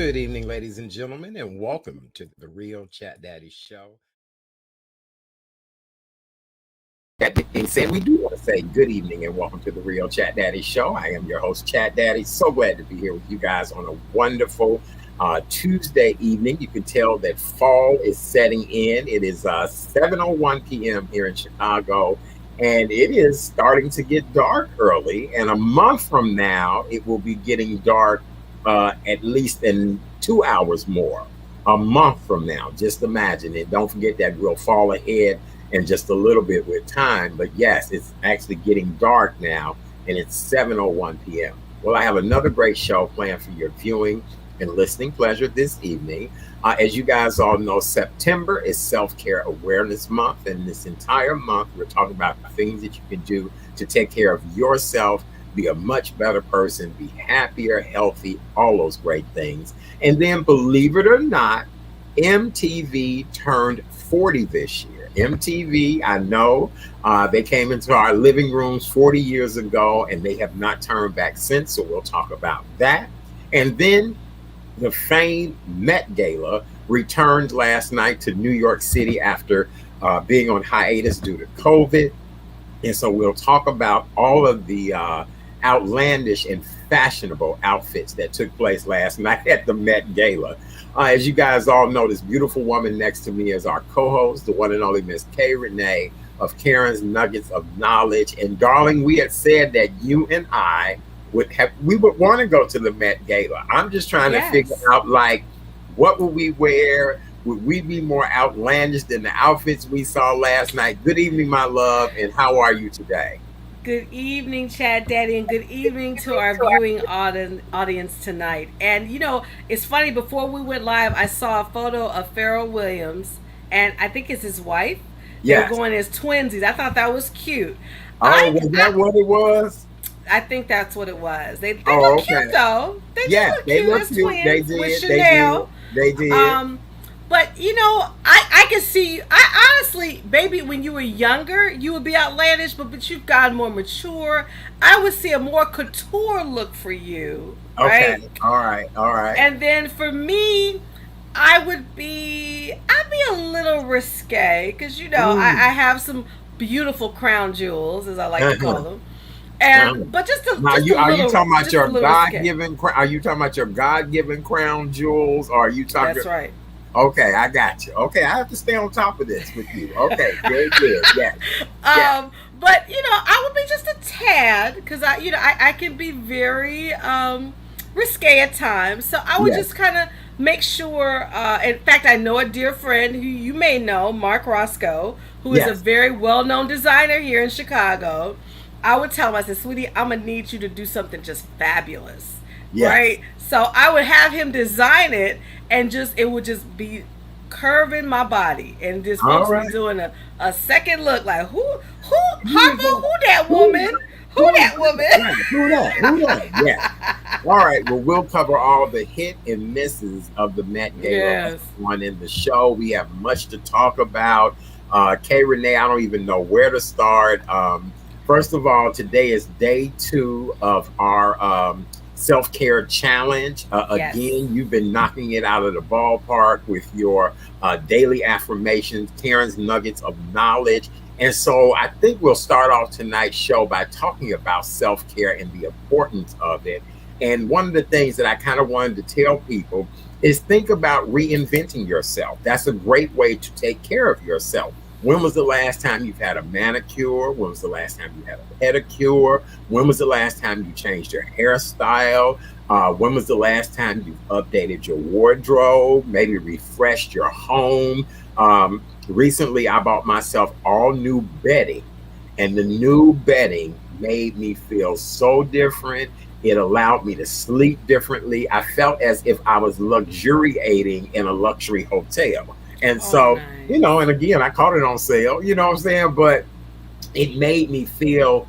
Good evening, ladies and gentlemen, and welcome to the Real Chat Daddy Show. That being said, we do want to say good evening and welcome to the Real Chat Daddy Show. I am your host, Chat Daddy. So glad to be here with you guys on a wonderful Tuesday evening. You can tell that fall is setting in. It is 7:01 p.m. here in Chicago, and it is starting to get dark early. And a month from now, it will be getting dark at least in 2 hours more. A month from now, just imagine it. Don't forget that we'll fall ahead and just a little bit with time. But yes, it's actually getting dark now, and it's 7:01 p.m. Well, I have another great show planned for your viewing and listening pleasure this evening. As you guys all know, September is Self-Care Awareness Month, and this entire month we're talking about things that you can do to take care of yourself, be a much better person, be happier, healthy, all those great things. And then, believe it or not, MTV turned 40 this year. MTV, I know, they came into our living rooms 40 years ago and they have not turned back since. So we'll talk about that. And then the famed Met Gala returned last night to New York City after being on hiatus due to COVID. And so we'll talk about all of the outlandish and fashionable outfits that took place last night at the Met Gala. As you guys all know, this beautiful woman next to me is our co-host, the one and only Miss K. Renee of Karen's Nuggets of Knowledge. And darling, we had said that you and I would want to go to the Met Gala. I'm just trying to figure out, like, what would we wear? Would we be more outlandish than the outfits we saw last night? Good evening, my love, and how are you today? Good evening, Chad Daddy, and good evening to our viewing audience tonight. And it's funny, before we went live, I saw a photo of Pharrell Williams, and I think it's his wife. They were Yes. going as twinsies. I thought that was cute. Oh, was that what it was? I think that's what it was. They Oh, look okay. cute though. They do Yeah, look they cute look as cute. They twins with did. They did. Chanel. They did. But I can see you. I honestly, baby, when you were younger, you would be outlandish, but you've gotten more mature. I would see a more couture look for you, Okay. right? All right. All right. And then for me, I'd be a little risque because I have some beautiful crown jewels, as I like to call Uh-huh. them, Uh-huh. and but Now, just a are you little, talking about just a your little risque. God-given? Are you talking about your God-given crown jewels? Or are you talking? That's right. Okay, I got you. Okay, I have to stay on top of this with you. Okay, very good. Yes. Yes. But I would be just a tad because I can be very risque at times. So I would Yes. just kind of make sure. In fact, I know a dear friend who you may know, Mark Roscoe, who is a Yes. very well-known designer here in Chicago. I would tell him, I said, "Sweetie, I'm gonna need you to do something just fabulous, Yes. right?" So I would have him design it, and it would just be curving my body, and just All folks be right. doing a second look, like who Who is Harper, that? who that Who is woman, that? who Who is that that? woman. Right. Who that? Who that? Yes. All right. Well, we'll cover all the hit and misses of the Met Gala Yes. on in the show. We have much to talk about. Kay Renee, I don't even know where to start. First of all, today is day 2 of our self care challenge. Yes. Again, you've been knocking it out of the ballpark with your daily affirmations, Karen's Nuggets of Knowledge. And so I think we'll start off tonight's show by talking about self care and the importance of it. And one of the things that I kind of wanted to tell people is think about reinventing yourself. That's a great way to take care of yourself. When was the last time you've had a manicure? When was the last time you had a pedicure? When was the last time you changed your hairstyle? When was the last time you updated your wardrobe? Maybe refreshed your home? Recently, I bought myself all new bedding, and the new bedding made me feel so different. It allowed me to sleep differently. I felt as if I was luxuriating in a luxury hotel. And Oh, so, nice. and again, I caught it on sale, you know what I'm saying? But it made me feel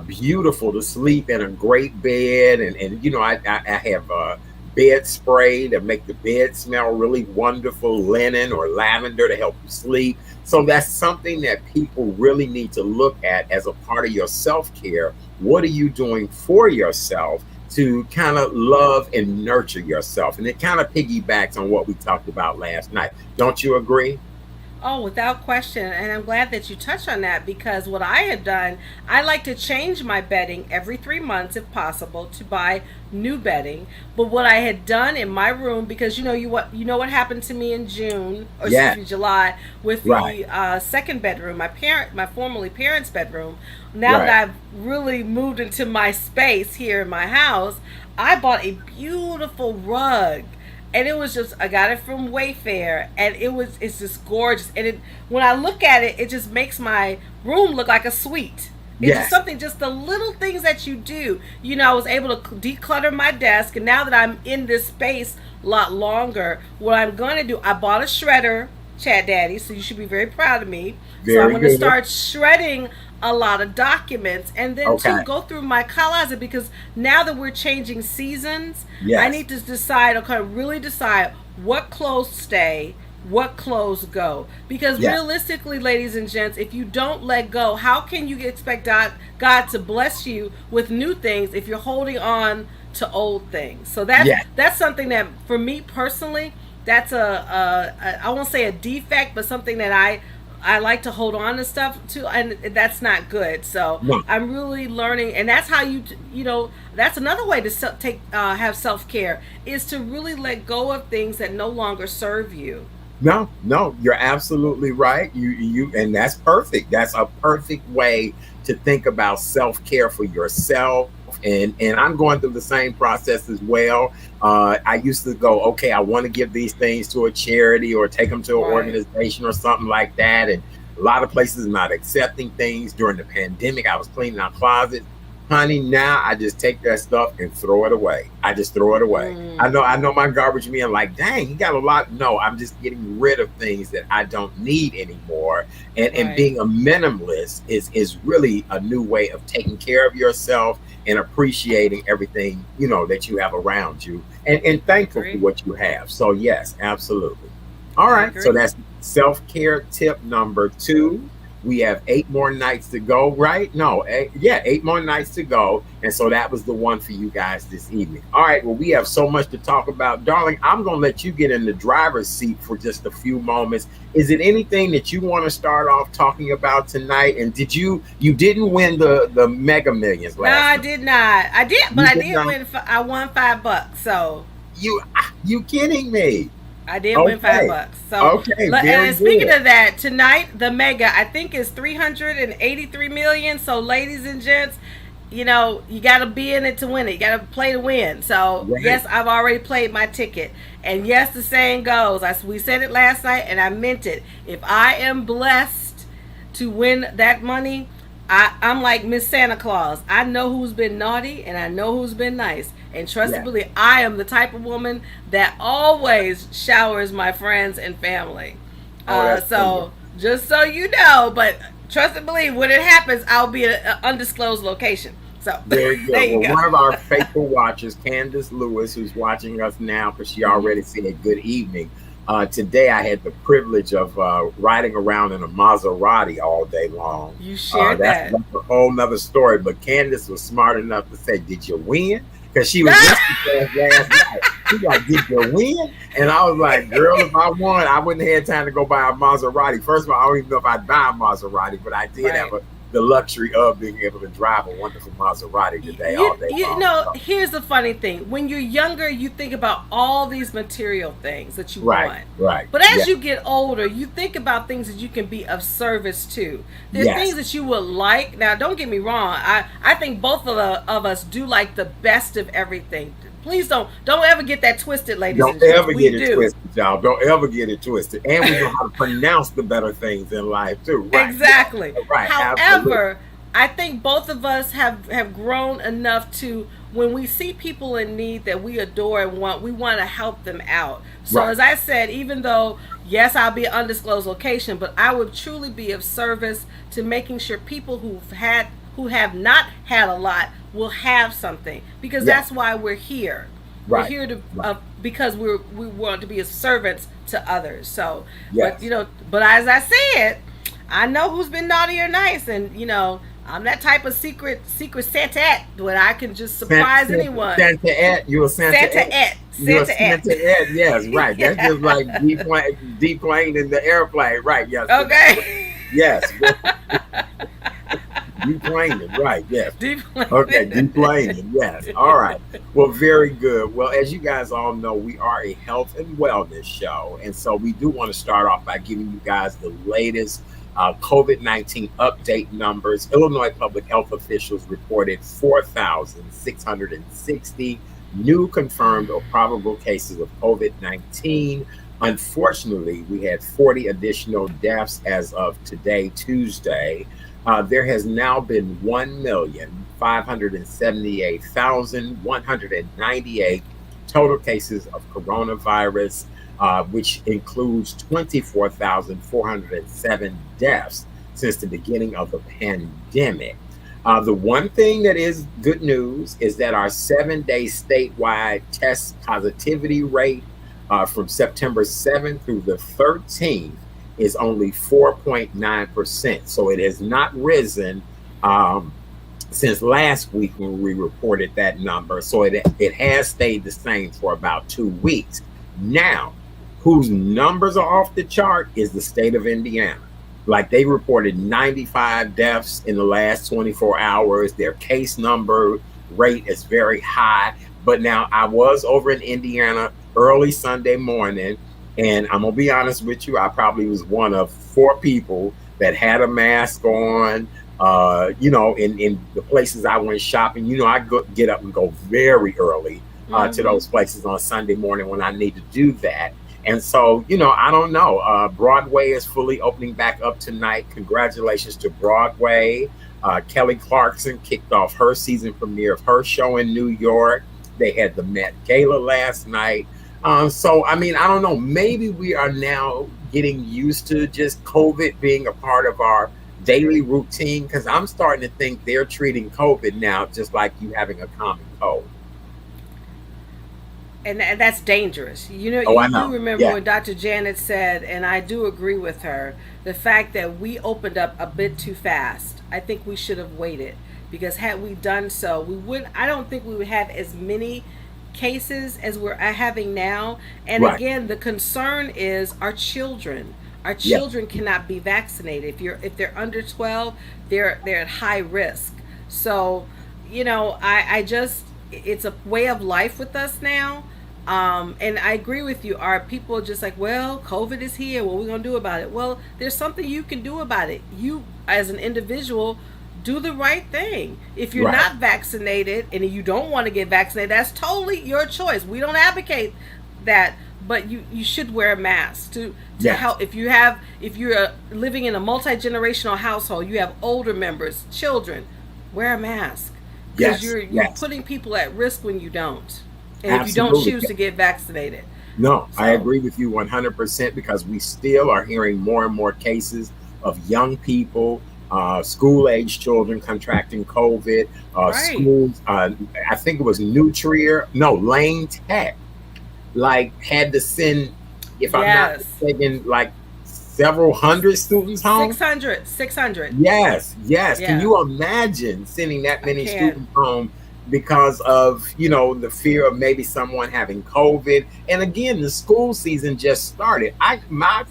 beautiful to sleep in a great bed. And I have bed spray to make the bed smell really wonderful, linen or lavender to help you sleep. So that's something that people really need to look at as a part of your self care. What are you doing for yourself to kind of love and nurture yourself. And it kind of piggybacks on what we talked about last night. Don't you agree? Oh, without question. And I'm glad that you touched on that because what I had done, I like to change my bedding every 3 months if possible to buy new bedding. But what I had done in my room, because you know what happened to me in June, or excuse Yeah, me, July, with right, the second bedroom, my formerly parents' bedroom. Now right. that I've really moved into my space here in my house, I bought a beautiful rug, and it was just, I got it from Wayfair, and it's just gorgeous, and it, when I look at it, it just makes my room look like a suite. It's just Yes, something, just the little things that you do. I was able to declutter my desk, and now that I'm in this space a lot longer, what I'm going to do, I bought a shredder, Chat Daddy, so you should be very proud of me. So I'm very going to good. start shredding a lot of documents, and then to Okay. go through my closet, because now that we're changing seasons, I Yes, need to decide, okay, really decide what clothes stay, what clothes go. Because yes, realistically, ladies and gents, if you don't let go, how can you expect God to bless you with new things if you're holding on to old things? So yes. that's something that, for me personally, that's I won't say a defect, but something that I like to hold on to stuff too, and that's not good. So No, I'm really learning, and that's how that's another way to have self care, is to really let go of things that no longer serve you. no, no, you're absolutely right. And that's perfect. That's a perfect way to think about self care for yourself. And I'm going through the same process as well. I used to go, okay, I want to give these things to a charity or take them to an Right. organization or something like that. And a lot of places not accepting things. During the pandemic, I was cleaning out closets. Honey, now I just take that stuff and throw it away. I just throw it away. I Mm, know my garbage men like, dang, he got a lot. No, I'm just getting rid of things that I don't need anymore. And right. being a minimalist is really a new way of taking care of yourself and appreciating everything, that you have around you, and I thankful for agree. what you have. So yes, absolutely. All I right. So agree. that's self-care tip number 2. We have 8 more nights to go, right? No, yeah, 8 more nights to go. And so that was the one for you guys this evening. All right. Well, we have so much to talk about. Darling, I'm going to let you get in the driver's seat for just a few moments. Is it anything that you want to start off talking about tonight? And you didn't win the Mega Millions No, last I night? did not. I did, but You I did did not? win. I won $5, so You kidding me? I did win five Okay. bucks. So, Okay. Very and speaking good. of that, tonight the mega, I think, is 383 million. So, ladies and gents, you got to be in it to win it. You got to play to win. So, Right. yes, I've already played my ticket, and yes, the saying goes. We said it last night, and I meant it. If I am blessed to win that money, I'm like Miss Santa Claus. I know who's been naughty and I know who's been nice. And trust and Yeah. believe, I am the type of woman that always showers my friends and family. Oh, that's So wonderful. just so you know, but trust and believe, when it happens, I'll be at an undisclosed location. So Very good. there you Well, go. one of our faithful watchers, Candace Lewis, who's watching us now because she Hmm. already said good evening. Today, I had the privilege of riding around in a Maserati all day long. You shared that. That's a whole nother story. But Candace was smart enough to say, "Did you win?" Because she was listening to us last night. She's like, "Did you win?" And I was like, "Girl, if I won, I wouldn't have had time to go buy a Maserati." First of all, I don't even know if I'd buy a Maserati, but I did have Right. the luxury of being able to drive a wonderful Maserati today all day long. So, Here's the funny thing. When you're younger, you think about all these material things that you right, want. right. But Yeah, as you get older, you think about things that you can be of service to. There are things yes, that you would like. Now, don't get me wrong. I think both of us do like the best of everything. Please don't ever get that twisted, ladies don't and gents. ever We get it do. twisted, y'all. Don't ever get it twisted. And we know how to pronounce the better things in life too. Right. Exactly. Yeah. Right. Absolutely. However, I think both of us have grown enough to, when we see people in need that we adore and want, we want to help them out. So Right. as I said, even though yes, I'll be an undisclosed location, but I would truly be of service to making sure people who have not had a lot will have something, because Yeah. that's why we're here. We're Right. here to Right. because we want to be of servants to others. So, but Yes. but as I said, I know who's been naughty or nice, and I'm that type of secret Santa when I can just Santa, surprise anyone. Santa Ed, you a Santa Ed? You a Santa Santa et. Ed? Yes, right. That's just like Yeah. deplane in the airplane, right? Yes, Okay. yes. Deplaning, right? Yes. Deep Okay, clean. deplaning. Yes. All right. Well, very good. Well, as you guys all know, we are a health and wellness show. And so we do want to start off by giving you guys the latest COVID-19 update numbers. Illinois public health officials reported 4,660 new confirmed or probable cases of COVID-19. Unfortunately, we had 40 additional deaths as of today, Tuesday. There has now been 1,578,198 total cases of coronavirus, which includes 24,407 deaths since the beginning of the pandemic. The one thing that is good news is that our 7 day statewide test positivity rate from September 7th through the 13th is only 4.9%. So it has not risen since last week when we reported that number. So it has stayed the same for about 2 weeks. Now, whose numbers are off the chart is the state of Indiana. Like they reported 95 deaths in the last 24 hours. Their case number rate is very high. But now I was over in Indiana early Sunday morning, and I'm gonna be honest with you, I probably was one of four people that had a mask on. In the places I went shopping, get up and go very early to Mm-hmm. those places on Sunday morning when I need to do that. And so, I don't know. Broadway is fully opening back up tonight. Congratulations to Broadway. Kelly Clarkson kicked off her season premiere of her show in New York. They had the Met Gala last night. So, I mean, I don't know. Maybe we are now getting used to just COVID being a part of our daily routine, because I'm starting to think they're treating COVID now just like you having a common cold. And that's dangerous. Oh, I You do know. remember Yeah. when Dr. Janet said, and I do agree with her, the fact that we opened up a bit too fast. I think we should have waited, because had we done so, we would. I don't think we would have as many cases as we're having now. And Right. again, the concern is our children. Our Yeah. children cannot be vaccinated. If they're under 12, they're at high risk. So, I just, it's a way of life with us now. And I agree with you. Are people just like, well, COVID is here. What are we gonna do about it? Well, there's something you can do about it. You, as an individual, do the right thing. If you're Right. not vaccinated and you don't want to get vaccinated, that's totally your choice. We don't advocate that, but you should wear a mask to Yes. help. If you're living in a multi-generational household, you have older members, children, wear a mask, because Yes. you're Yes. putting people at risk when you don't, and if you don't Absolutely. choose to get vaccinated. No, I So agree with you 100%, because we still are hearing more and more cases of young people, school age children contracting COVID. right. Schools, I think it was Nutria, no, Lane Tech, like had to send, if I'm not Yes. mistaken, like several hundred students home. 600. 600. Yes, yes. Can Yeah, you imagine sending that I many can. students home because of, the fear of maybe someone having COVID? And again, the school season just started. My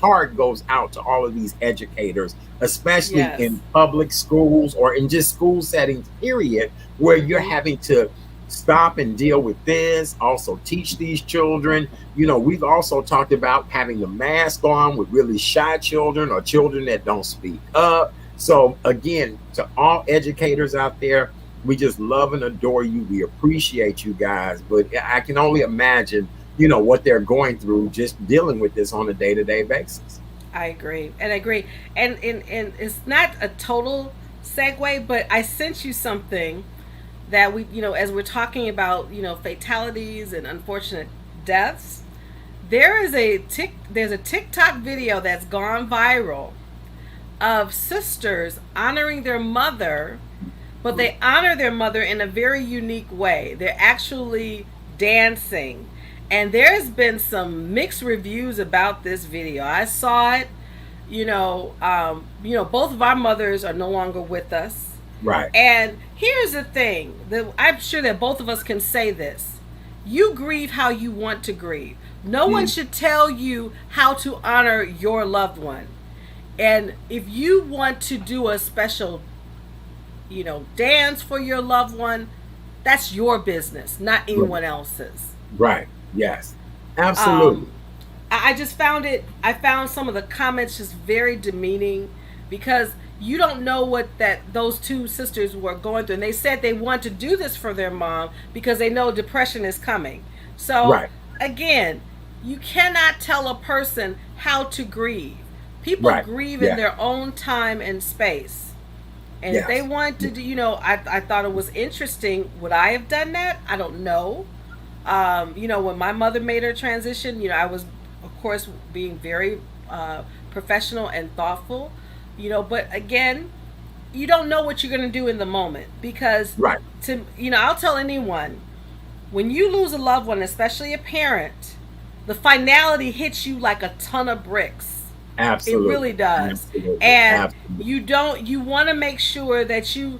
heart goes out to all of these educators, especially Yes. in public schools or in just school settings, period, where you're Mm-hmm. having to stop and deal with this, also teach these children. We've also talked about having the mask on with really shy children or children that don't speak up. So, again, to all educators out there, we just love and adore you. We appreciate you guys. But I can only imagine, what they're going through just dealing with this on a day to day basis. I agree. And I agree. And it's not a total segue, but I sent you something that as we're talking about, fatalities and unfortunate deaths. There's a TikTok video that's gone viral of sisters honoring their mother, but they honor their mother in a very unique way. They're actually dancing. And there's been some mixed reviews about this video. I saw it. Both of our mothers are no longer with us. Right. And here's the thing that I'm sure that both of us can say this: you grieve how you want to grieve. No one Mm, should tell you how to honor your loved one. And if you want to do a special, dance for your loved one, that's your business, not right. anyone else's. Right. Yes. Um, Absolutely. I just found it. I found some of the comments just very demeaning because you don't know what that those two sisters were going through, and they said they want to do this for their mom because they know depression is coming. So Right. again, you cannot tell a person how to grieve. People Right. grieve in Yeah. their own time and space. And if they Yes. want to do, I thought it was interesting. Would I have done that? I don't know. When my mother made her transition, I was, of course, being very professional and thoughtful, but again, you don't know what you're going to do in the moment because, Right. I'll tell anyone when you lose a loved one, especially a parent, the finality hits you like a ton of bricks. It really Absolutely. does. Absolutely. And Absolutely. you want to make sure that you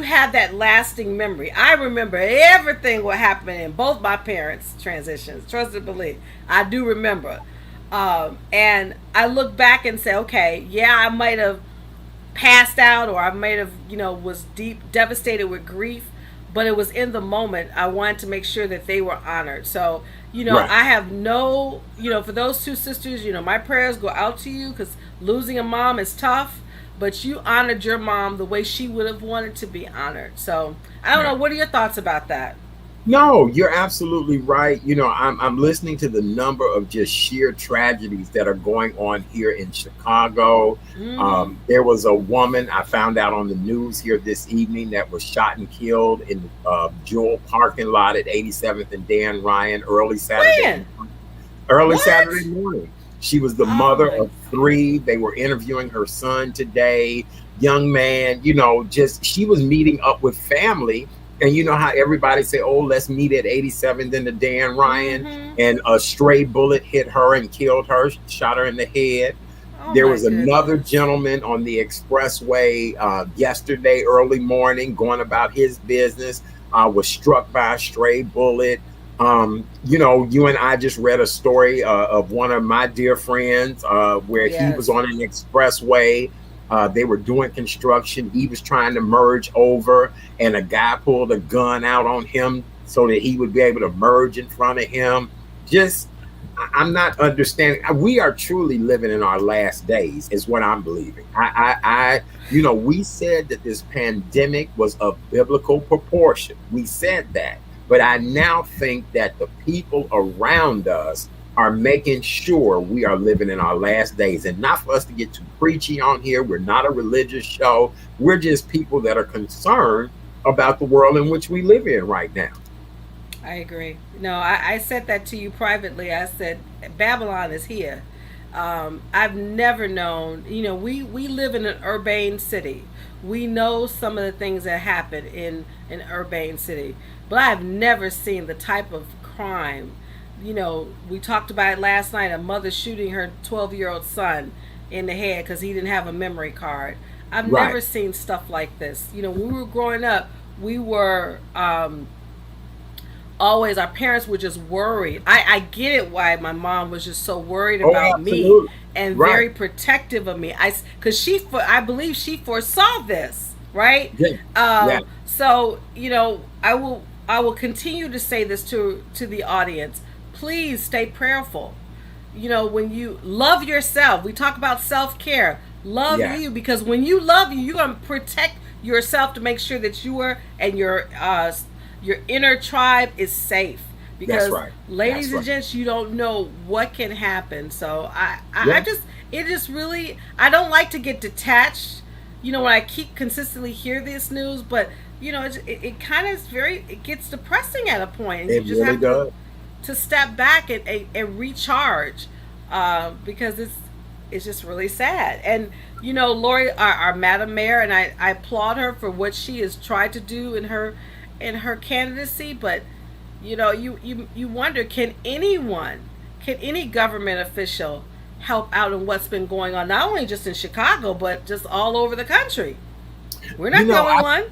have that lasting memory. I remember everything what happened in both my parents' transitions. Trust and believe, I do remember. And I look back and say, okay, yeah, I might have passed out or I might have, was deep devastated with grief, but it was in the moment. I wanted to make sure that they were honored. So, Right. I have no, for those two sisters, my prayers go out to you because losing a mom is tough, but you honored your mom the way she would have wanted to be honored. So, I don't know. Right. What are your thoughts about that? No, you're absolutely right. I'm listening to the number of just sheer tragedies that are going on here in Chicago. Mm-hmm. There was a woman I found out on the news here this evening that was shot and killed in the Jewel parking lot at 87th and Dan Ryan When? early Saturday What? morning. She was the Oh mother my. of three. They were interviewing her son today. Young man, just she was meeting up with family. And you know how everybody say, "Oh, let's meet at 87th in the Dan Ryan," Mm-hmm. and a stray bullet hit her and killed her, shot her in the head. Oh There my was another goodness. gentleman on the expressway yesterday early morning going about his business, was struck by a stray bullet. You and I just read a story of one of my dear friends where he was Yes. on an expressway. They were doing construction. He was trying to merge over, and a guy pulled a gun out on him so that he would be able to merge in front of him. Just I'm not understanding. We are truly living in our last days, is what I'm believing. We said that this pandemic was of biblical proportion. We said that, but I now think that the people around us are making sure we are living in our last days, and not for us to get too preachy on here. We're not a religious show. We're just people that are concerned about the world in which we live in right now. I agree. No, I said that to you privately. I said Babylon is here. I've never known. We live in an urbane city. We know some of the things that happen in an urbane city, but I've never seen the type of crime. We talked about it last night. A mother shooting her 12-year-old son in the head because he didn't have a memory card. I've Right. never seen stuff like this. When we were growing up, we were always our parents were just worried. I get it why my mom was just so worried Oh, about me absolutely. and Right. very protective of me. Because I believe she foresaw this, right? Yeah. Yeah. So I will continue to say this to the audience. Please stay prayerful. When you love yourself, we talk about self care. Love Yeah. you because when you love you, you're gonna protect yourself to make sure that you are and your inner tribe is safe. That's Because right. That's ladies and right. gents, you don't know what can happen. So I Yeah. just it just really I don't like to get detached. When I keep consistently hear this news, but it kind of is it gets depressing at a point, and you It just really have to does. step back and recharge because it's just really sad. And Lori, our Madam Mayor, and I applaud her for what she has tried to do in her candidacy. But you wonder, can any government official help out in what's been going on, not only just in Chicago, but just all over the country. We're You not the know, only one.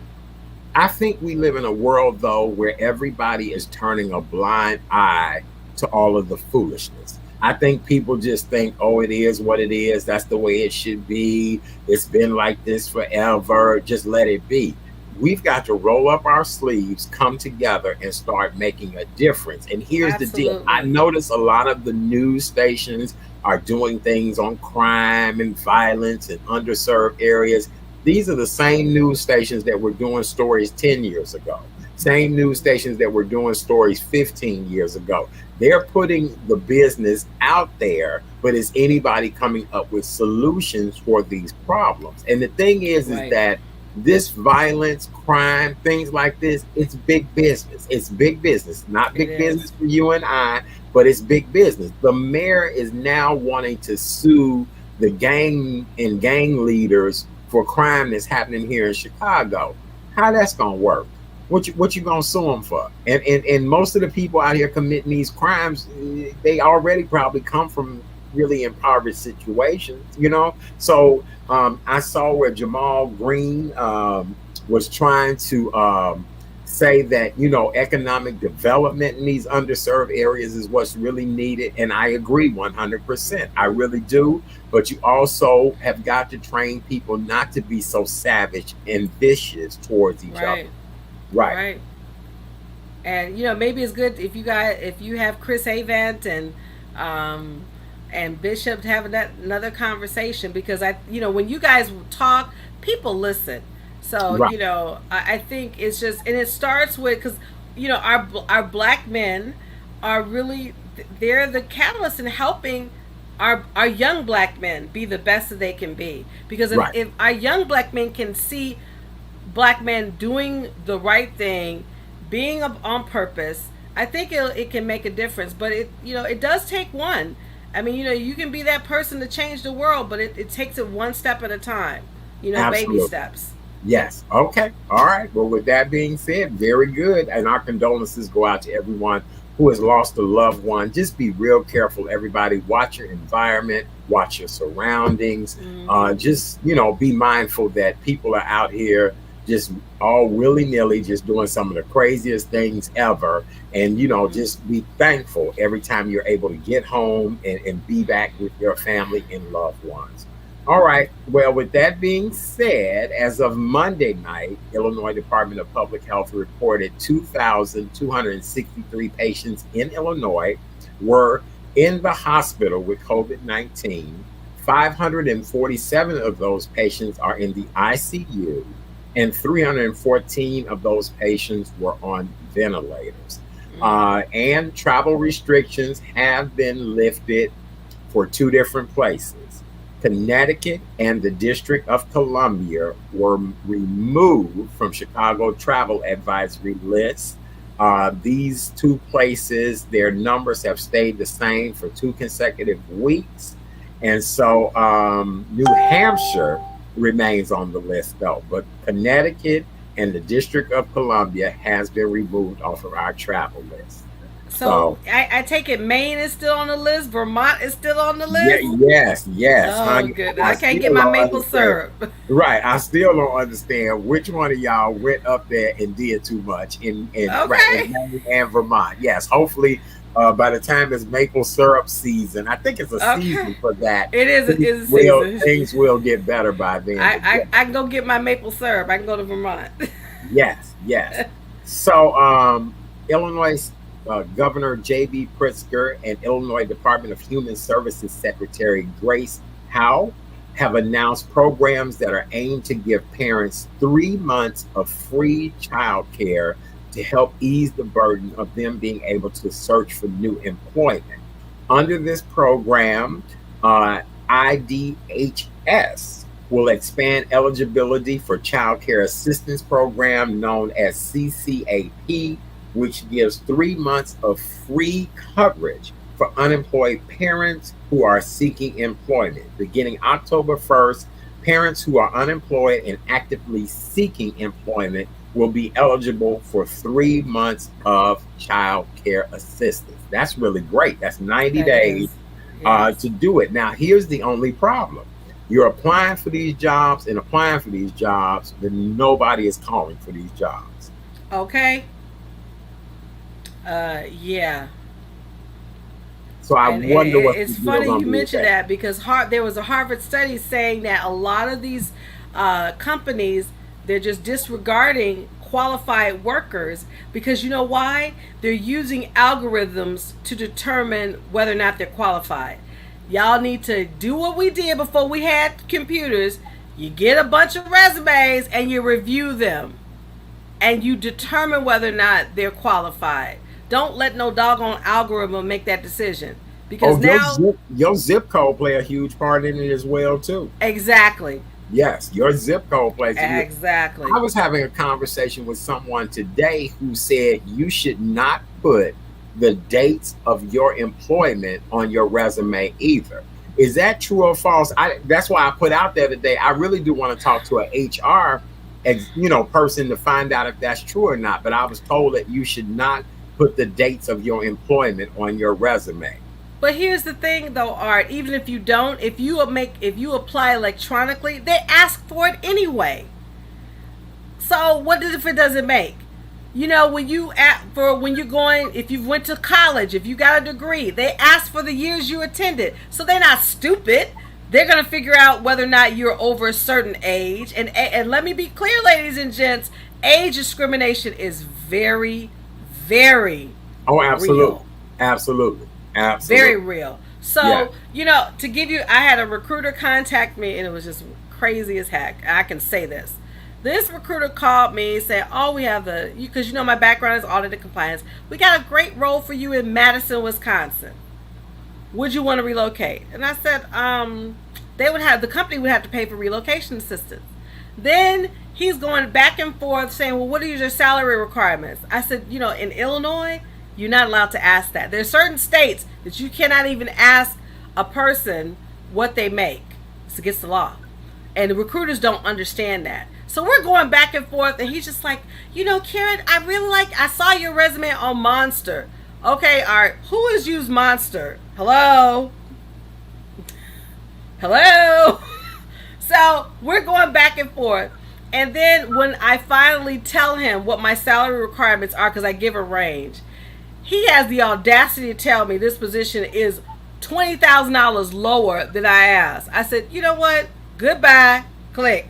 I think we live in a world, though, where everybody is turning a blind eye to all of the foolishness. I think people just think, oh, it is what it is. That's the way it should be. It's been like this forever. Just let it be. We've got to roll up our sleeves, come together, and start making a difference. And here's the deal. I Absolutely. notice a lot of the news stations are doing things on crime and violence and underserved areas. These are the same news stations that were doing stories 10 years ago, same news stations that were doing stories 15 years ago. They're putting the business out there, but is anybody coming up with solutions for these problems? And the thing is Right. that this violence, crime, things like this, it's big business. It's big business, not It big business is. for you and I, but it's big business. The mayor is now wanting to sue the gang leaders for crime that's happening here in Chicago. How that's gonna work? What you gonna sue them for? And most of the people out here committing these crimes, they already probably come from really impoverished situations, you know. So I saw where Jamal Green was trying to say that economic development in these underserved areas is what's really needed, and I agree 100%. I really do. But you also have got to train people not to be so savage and vicious towards each other. Right. Right. Right. And maybe it's good if you have Chris Avant um and Bishop having that another conversation, because when you guys talk, people listen. So Right. I think it's just, and it starts with, because our black men are really, they're the catalyst in helping our young black men be the best that they can be, because Right. if our young black men can see black men doing the right thing, being on purpose, I think it can make a difference. But it does take one. I mean, you can be that person to change the world, but it takes it one step at a time. Baby Absolutely. steps. Yes. Okay. All right. Well, with that being said, very good. And our condolences go out to everyone who has lost a loved one. Just be real careful, everybody. Watch your environment, watch your surroundings. Mm-hmm. Just, be mindful that people are out here just all willy nilly, just doing some of the craziest things ever. And, Mm-hmm. just be thankful every time you're able to get home and be back with your family and loved ones. All right. Well, with that being said, as of Monday night, Illinois Department of Public Health reported 2,263 patients in Illinois were in the hospital with COVID-19. 547 of those patients are in the ICU, and 314 of those patients were on ventilators. Mm-hmm. And travel restrictions have been lifted for two different places. Connecticut and the District of Columbia were removed from Chicago travel advisory lists. These two places, their numbers have stayed the same for two consecutive weeks. And so New Hampshire remains on the list, though. But Connecticut and the District of Columbia has been removed off of our travel list. So So I take it Maine is still on the list. Vermont is still on the yeah, list. yes, Oh, honey. good. I I can't get still my don't maple understand. syrup. Right, I still don't understand which one of y'all went up there and did too much in Okay. Maine and Vermont. Yes, hopefully, by the time it's maple syrup season, I think it's a Okay. season for that. It is. It Things is a will season. things will get better by then. But I can go get my maple syrup. I can go to Vermont. yes, yes. So, Illinois Governor J.B. Pritzker and Illinois Department of Human Services Secretary Grace Howe have announced programs that are aimed to give parents 3 months of free childcare to help ease the burden of them being able to search for new employment. Under this program, IDHS will expand eligibility for Child Care Assistance Program known as CCAP, which gives 3 months of free coverage for unemployed parents who are seeking employment. Beginning October 1st, parents who are unemployed and actively seeking employment will be eligible for 3 months of child care assistance. That's really great. That's 90 That is. days Yes. to do it. Now, here's the only problem. You're applying for these jobs and applying for these jobs, but nobody is calling for these jobs. Okay. Yeah. So I And wonder what the it's deal funny going you to be with mentioned that. that because there was a Harvard study saying that a lot of these companies, they're just disregarding qualified workers because you know why? They're using algorithms to determine whether or not they're qualified. Y'all need to do what we did before we had computers. You get a bunch of resumes and you review them and you determine whether or not they're qualified. Don't let no doggone algorithm make that decision. Because Oh, now, your zip code play a huge part in it as well too. exactly. Yes, your zip code plays a huge. Exactly. I was having a conversation with someone today who said you should not put the dates of your employment on your resume either. Is that true or false? That's why I put out there today. I really do want to talk to an HR, person to find out if that's true or not. But I was told that you should not put the dates of your employment on your resume. But here's the thing though, Art, even if you don't, if you apply electronically, they ask for it anyway. So what if it doesn't make? You know, when you're going, if you went to college, if you got a degree, they ask for the years you attended. So they're not stupid. They're gonna figure out whether or not you're over a certain age. And let me be clear, ladies and gents, age discrimination is very, very Oh, absolutely, real. absolutely, Very absolutely. real. Yeah. So, to give you, I had a recruiter contact me and it was just crazy as heck. I can say this. This recruiter called me saying, "Oh, we have because my background is audit and compliance. We got a great role for you in Madison, Wisconsin. Would you want to relocate?" And I said, the company would have to pay for relocation assistance. Then he's going back and forth saying, "Well, what are your salary requirements?" I said, in Illinois, you're not allowed to ask that. There are certain states that you cannot even ask a person what they make. It's against the law. And the recruiters don't understand that. So we're going back and forth, and he's just like, Karen, I saw your resume on Monster. Okay, all right, who has used Monster? Hello? Hello? So we're going back and forth. And then when I finally tell him what my salary requirements are, because I give a range, he has the audacity to tell me this position is $20,000 lower than I asked. I said, you know what? Goodbye. Click.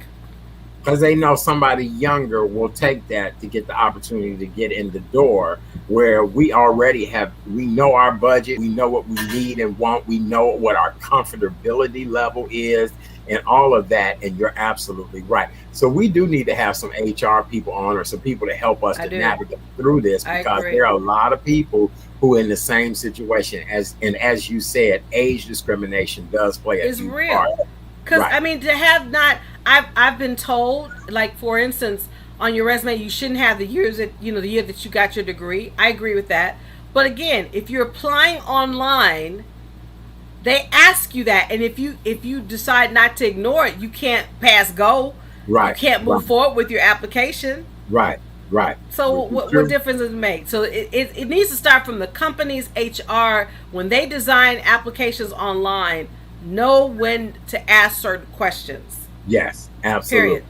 Because they know somebody younger will take that to get the opportunity to get in the door, where we know our budget, we know what we need and want, we know what our comfortability level is and all of that. And you're absolutely right. So we do need to have some HR people on, or some people to help us I to do. navigate through this, I because agree. there are a lot of people who are in the same situation, as you said, age discrimination does play a Is huge part. real. Because, Right. to have not, I've been told, like, for instance, on your resume, you shouldn't have the years the year that you got your degree. I agree with that. But again, if you're applying online, they ask you that. And if you decide not to ignore it, you can't pass go. You Right. can't Right. move forward with your application. Right. Right. So This is what true. difference does it make? So it needs to start from the company's HR when they design applications online. Know when to ask certain questions. Yes, Period. absolutely.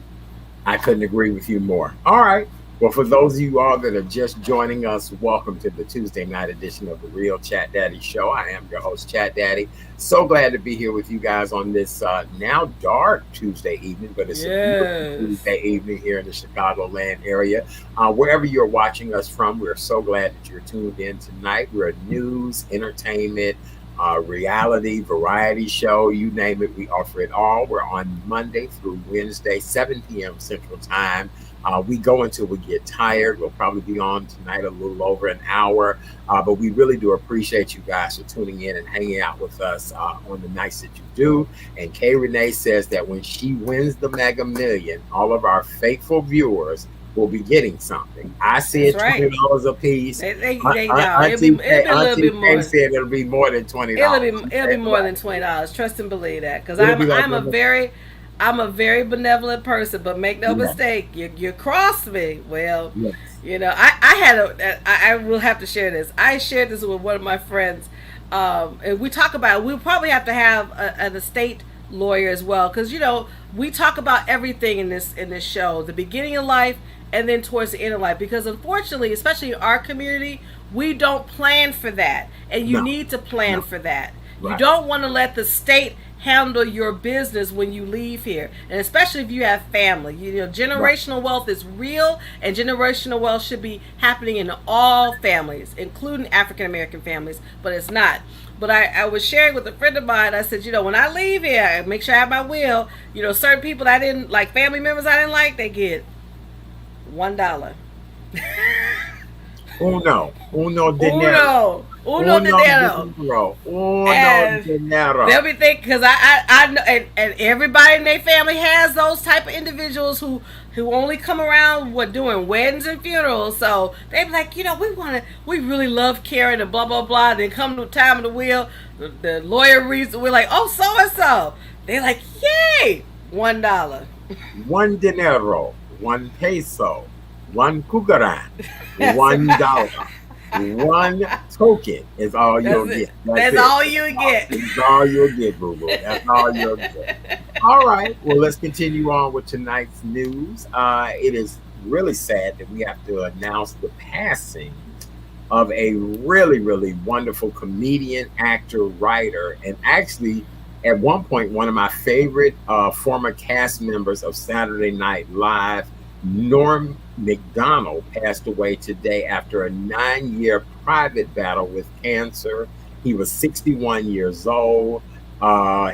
I couldn't agree with you more. All right. Well, for those of you all that are just joining us, welcome to the Tuesday night edition of the Real Chat Daddy Show. I am your host, Chat Daddy. So glad to be here with you guys on this now dark Tuesday evening, but it's a beautiful Yes. Tuesday evening here in the Chicagoland area. Wherever you're watching us from, we're so glad that you're tuned in tonight. We're a news, entertainment, reality, variety show, you name it, we offer it all. We're on Monday through Wednesday, 7 p.m. Central Time. We go until we get tired. We'll probably be on tonight a little over an hour, but we really do appreciate you guys for tuning in and hanging out with us on the nights that you do. And Kay Renee says that when she wins the Mega Million, all of our faithful viewers will be getting something. I That's said right. $20 a piece. No, it'll be a little Auntie bit Kay more. said it'll be more than $20. It'll be more than $20. Trust and believe that, because It'll I'm be like I'm a number. very I'm a very benevolent person, but make no Yeah. mistake, you cross me. Well, Yes. I had I will have to share this. I shared this with one of my friends, and we talk about. We'll probably have to have an estate lawyer as well, because we talk about everything in this show, the beginning of life and then towards the end of life. Because unfortunately, especially in our community, we don't plan for that, and you No. need to plan No. for that. You Right. don't want to let the state handle your business when you leave here, and especially if you have family. Right. Generational wealth is real, and generational wealth should be happening in all families, including African American families, but it's not. But I was sharing with a friend of mine. I said, when I leave here, I make sure I have my will. Certain people I didn't like, family members I didn't like, they get $1. Uno dinero. Uno Uno dinero. dinero. Uno And they'll dinero. be thinking, because I know, and everybody in their family has those type of individuals who only come around doing weddings and funerals. So they be like, we really love Karen and blah blah blah. Then come to time of the will, the lawyer reads. We're like, oh, so and so. They're like, yay, $1. One dinero. One peso. One kugaran. That's $1. One token is all that's you'll it. get. That's That's it. all you get. That's all you'll get, boo boo. That's all you'll get. All right. Well, let's continue on with tonight's news. It is really sad that we have to announce the passing of a really, really wonderful comedian, actor, writer, and actually, at one point, one of my favorite former cast members of Saturday Night Live, Norm McDonald, passed away today after a 9-year private battle with cancer. He was 61 years old.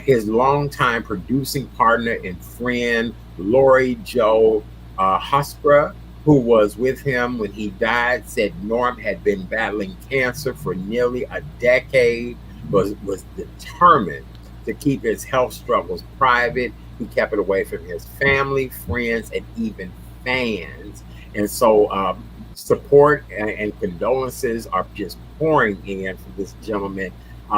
His longtime producing partner and friend, Lori Joe Hospra, who was with him when he died, said Norm had been battling cancer for nearly a decade, was determined to keep his health struggles private. He kept it away from his family, friends, and even fans. And so support and condolences are just pouring in for this gentleman.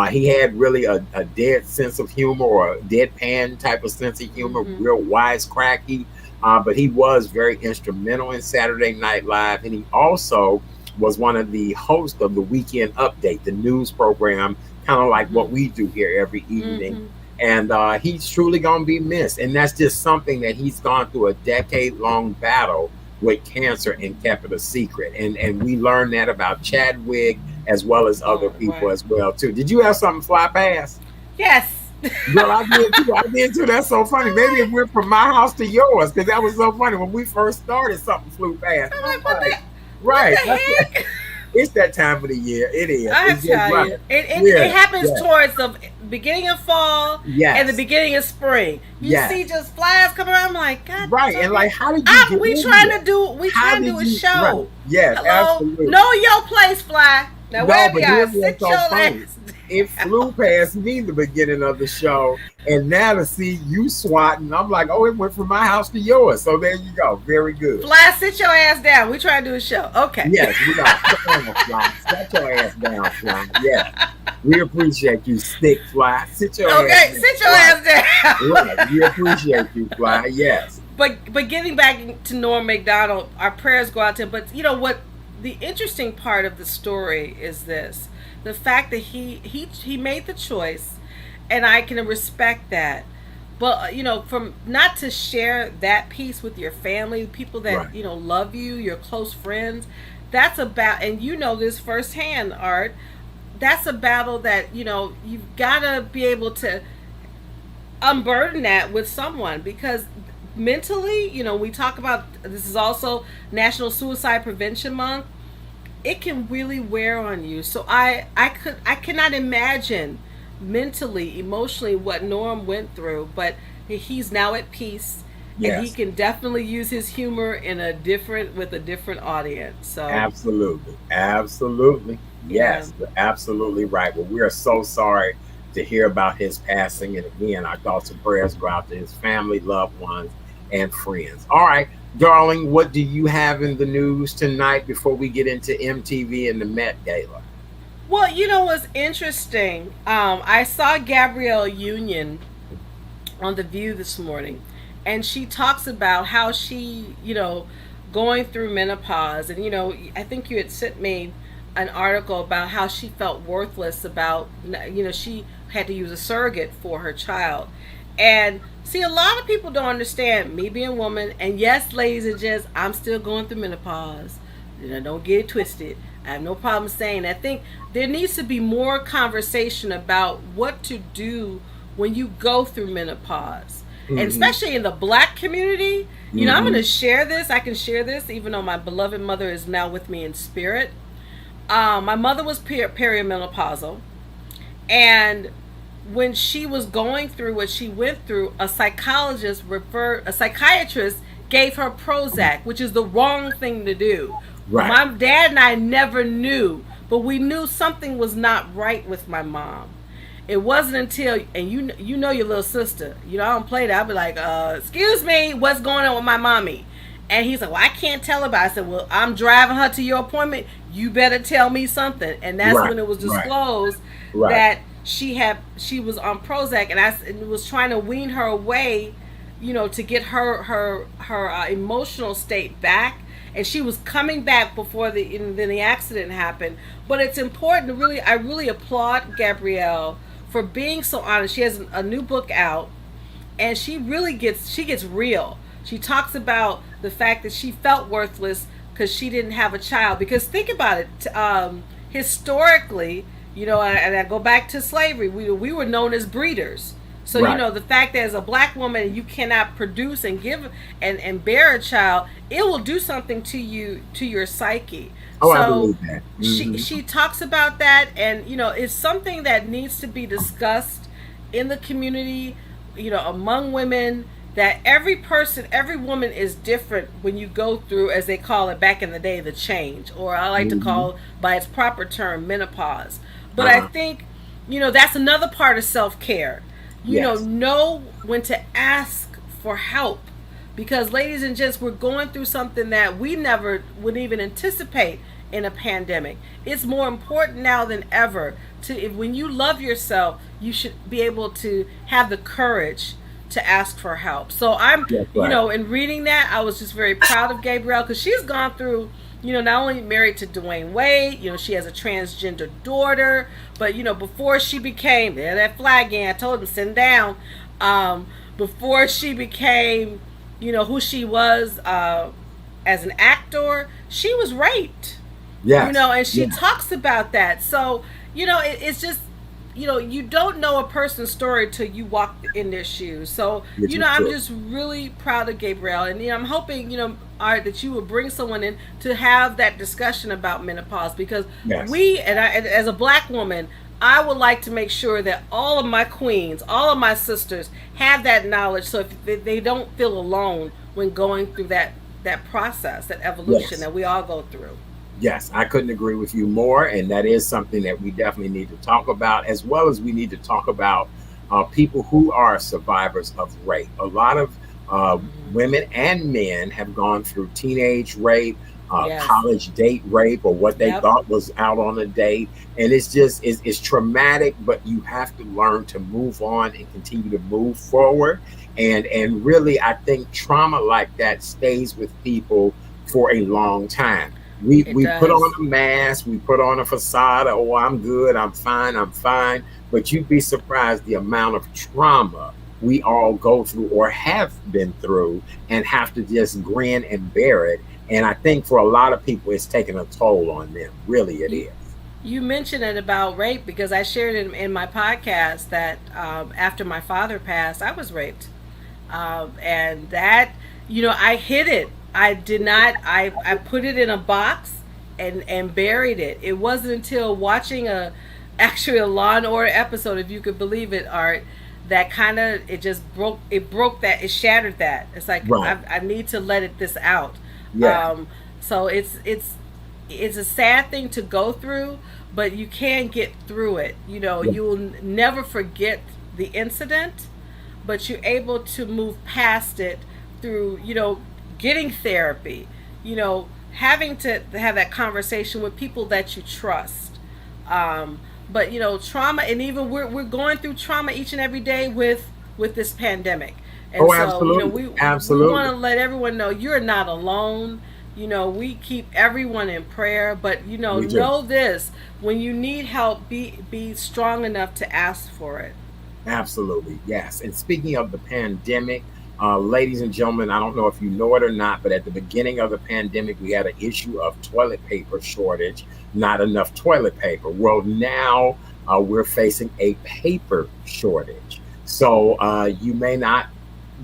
He had really a dead sense of humor, or a deadpan type of sense of humor, Mm-hmm. real wisecracky. But he was very instrumental in Saturday Night Live, and he also was one of the hosts of the Weekend Update, the news program, kind of like what Mm-hmm. we do here every evening. Mm-hmm. And he's truly going to be missed. And that's just something that he's gone through a decade-long battle with cancer and kept it a secret. And we learned that about Chadwick as well as other Oh, people right. as well too. Did you have something fly past? Yes. Girl, I did too. I did too. That's so funny. Maybe it went from my house to yours, because that was so funny. When we first started, something flew past. I'm And I'm like, what like, what right. the heck? It's that time of the year. It is. I It's just tell right. you, it Yeah. happens Yeah. towards the beginning of fall and the Yes. beginning of spring. You see Yes. just flies coming around. I'm like, God, Right. And like, how did you get we in trying here? to do we How trying to did do a you? Right. show. Yes, Hello, absolutely. know your place, fly. Now No, wherever but you are, here's what's sit so your funny. ass It flew past me the beginning of the show, and now to see you swatting, I'm like, oh, it went from my house to yours. So there you go. Very good. Fly, sit your ass down. We trying to do a show. Okay. Yes, we got Fly. Set your ass down, Fly. Yes. We appreciate you, Stick Fly. Sit your ass Okay, down. sit your Fly. ass down. Right. We appreciate you, Fly. Yes. But getting back to Norm Macdonald, our prayers go out to him. But you know what? The interesting part of the story is this: the fact that he made the choice, and I can respect that. But from not to share that piece with your family, people that Right. love you, your close friends. That's about, and you know this firsthand, Art. That's a battle that you've got to be able to unburden that with someone, because mentally, we talk about, this is also National Suicide Prevention Month. It can really wear on you. So I cannot imagine mentally, emotionally what Norm went through, but he's now at peace, and he Yes. can definitely use his humor in a different with a different audience. So Absolutely. Absolutely. yeah. Yes. You're absolutely right. Well, we are so sorry to hear about his passing. And again, our thoughts and prayers go out to his family, loved ones, and friends. All right, darling, what do you have in the news tonight before we get into MTV and the Met Gala? Well, what's interesting? I saw Gabrielle Union on The View this morning, and she talks about how she, going through menopause. And, I think you had sent me an article about how she felt worthless about, she had to use a surrogate for her child. And see, a lot of people don't understand me being a woman. And yes, ladies and gents, I'm still going through menopause. Don't get it twisted. I have no problem saying that. I think there needs to be more conversation about what to do when you go through menopause. And Mm-hmm. especially in the black community, I'm going Mm-hmm. to share this. I can share this, even though my beloved mother is now with me in spirit. My mother was perimenopausal, and when she was going through what she went through, a psychiatrist gave her Prozac, which is the wrong thing to do. Right. My dad and I never knew, but we knew something was not right with my mom. It wasn't until, and you know your little sister, I don't play that. I'll be like, excuse me, what's going on with my mommy? And he's like, well, I can't tell about it. I said, well, I'm driving her to your appointment. You better tell me something. And that's Right. when it was Right. disclosed Right. that she was on Prozac, and was trying to wean her away, to get her emotional state back. And she was coming back before then the accident happened. But it's important to I really applaud Gabrielle for being so honest. She has a new book out, and she gets real. She talks about the fact that she felt worthless because she didn't have a child. Because think about it, historically, and I go back to slavery. We were known as breeders. So Right. the fact that as a black woman you cannot produce and give and bear a child, it will do something to you, to your psyche. Oh, I So believe that. she Mm-hmm. she talks about that, and it's something that needs to be discussed in the community, among women, that every woman is different when you go through, as they call it back in the day, the change, or I like to Mm-hmm. call by its proper term, menopause. But I Uh-huh. think, that's another part of self-care. Yes. Know when to ask for help, because ladies and gents, we're going through something that we never would even anticipate in a pandemic. It's more important now than ever when you love yourself, you should be able to have the courage to ask for help. So That's right. in reading that, I was just very proud of Gabrielle, because she's gone through, not only married to Dwayne Wade, she has a transgender daughter, but, before she became, there that flag again, I told him, sit down, before she became, who she was, as an actor, she was raped, Yes. and she Yeah. talks about that. So, it's just, you don't know a person's story till you walk in their shoes. So, Which is I'm true. just really proud of Gabrielle, and I'm hoping, Art, that you will bring someone in to have that discussion about menopause, because Yes. we, and as a black woman, I would like to make sure that all of my queens, all of my sisters have that knowledge, so if they don't feel alone when going through that process, that evolution Yes. that we all go through. Yes, I couldn't agree with you more. And that is something that we definitely need to talk about, as well as we need to talk about people who are survivors of rape. A lot of uh, Hmm. women and men have gone through teenage rape, Yes. college date rape, or what they Yep. thought was out on a date. And it's traumatic, but you have to learn to move on and continue to move forward. And really, I think trauma like that stays with people for a long time. we It we put on does. a mask, we put on a facade. Oh, I'm good, I'm fine, I'm fine. But you'd be surprised the amount of trauma we all go through or have been through, and have to just grin and bear it. And I think for a lot of people, it's taking a toll on them. Really, it You is. you mentioned it about rape, because I shared it in my podcast that, after my father passed, I was raped, and that, I hid it. I did not. I put it in a box and buried it. It wasn't until watching actually a Law and Order episode, if you could believe it, Art, that kind of, it just broke that, it shattered that. It's like, Right. I need to let this out. Yeah. Um, so it's a sad thing to go through, but you can get through it. Yeah. You will never forget the incident, but you're able to move past it through, getting therapy, having to have that conversation with people that you trust. But trauma, and even we're going through trauma each and every day with this pandemic. And Oh, so, absolutely. we Absolutely. want to let everyone know you're not alone. We keep everyone in prayer, but We do. know this: when you need help, be strong enough to ask for it. Absolutely, yes. And speaking of the pandemic, ladies and gentlemen, I don't know if you know it or not, but at the beginning of the pandemic, we had an issue of toilet paper shortage, not enough toilet paper. Well, now we're facing a paper shortage. So you may not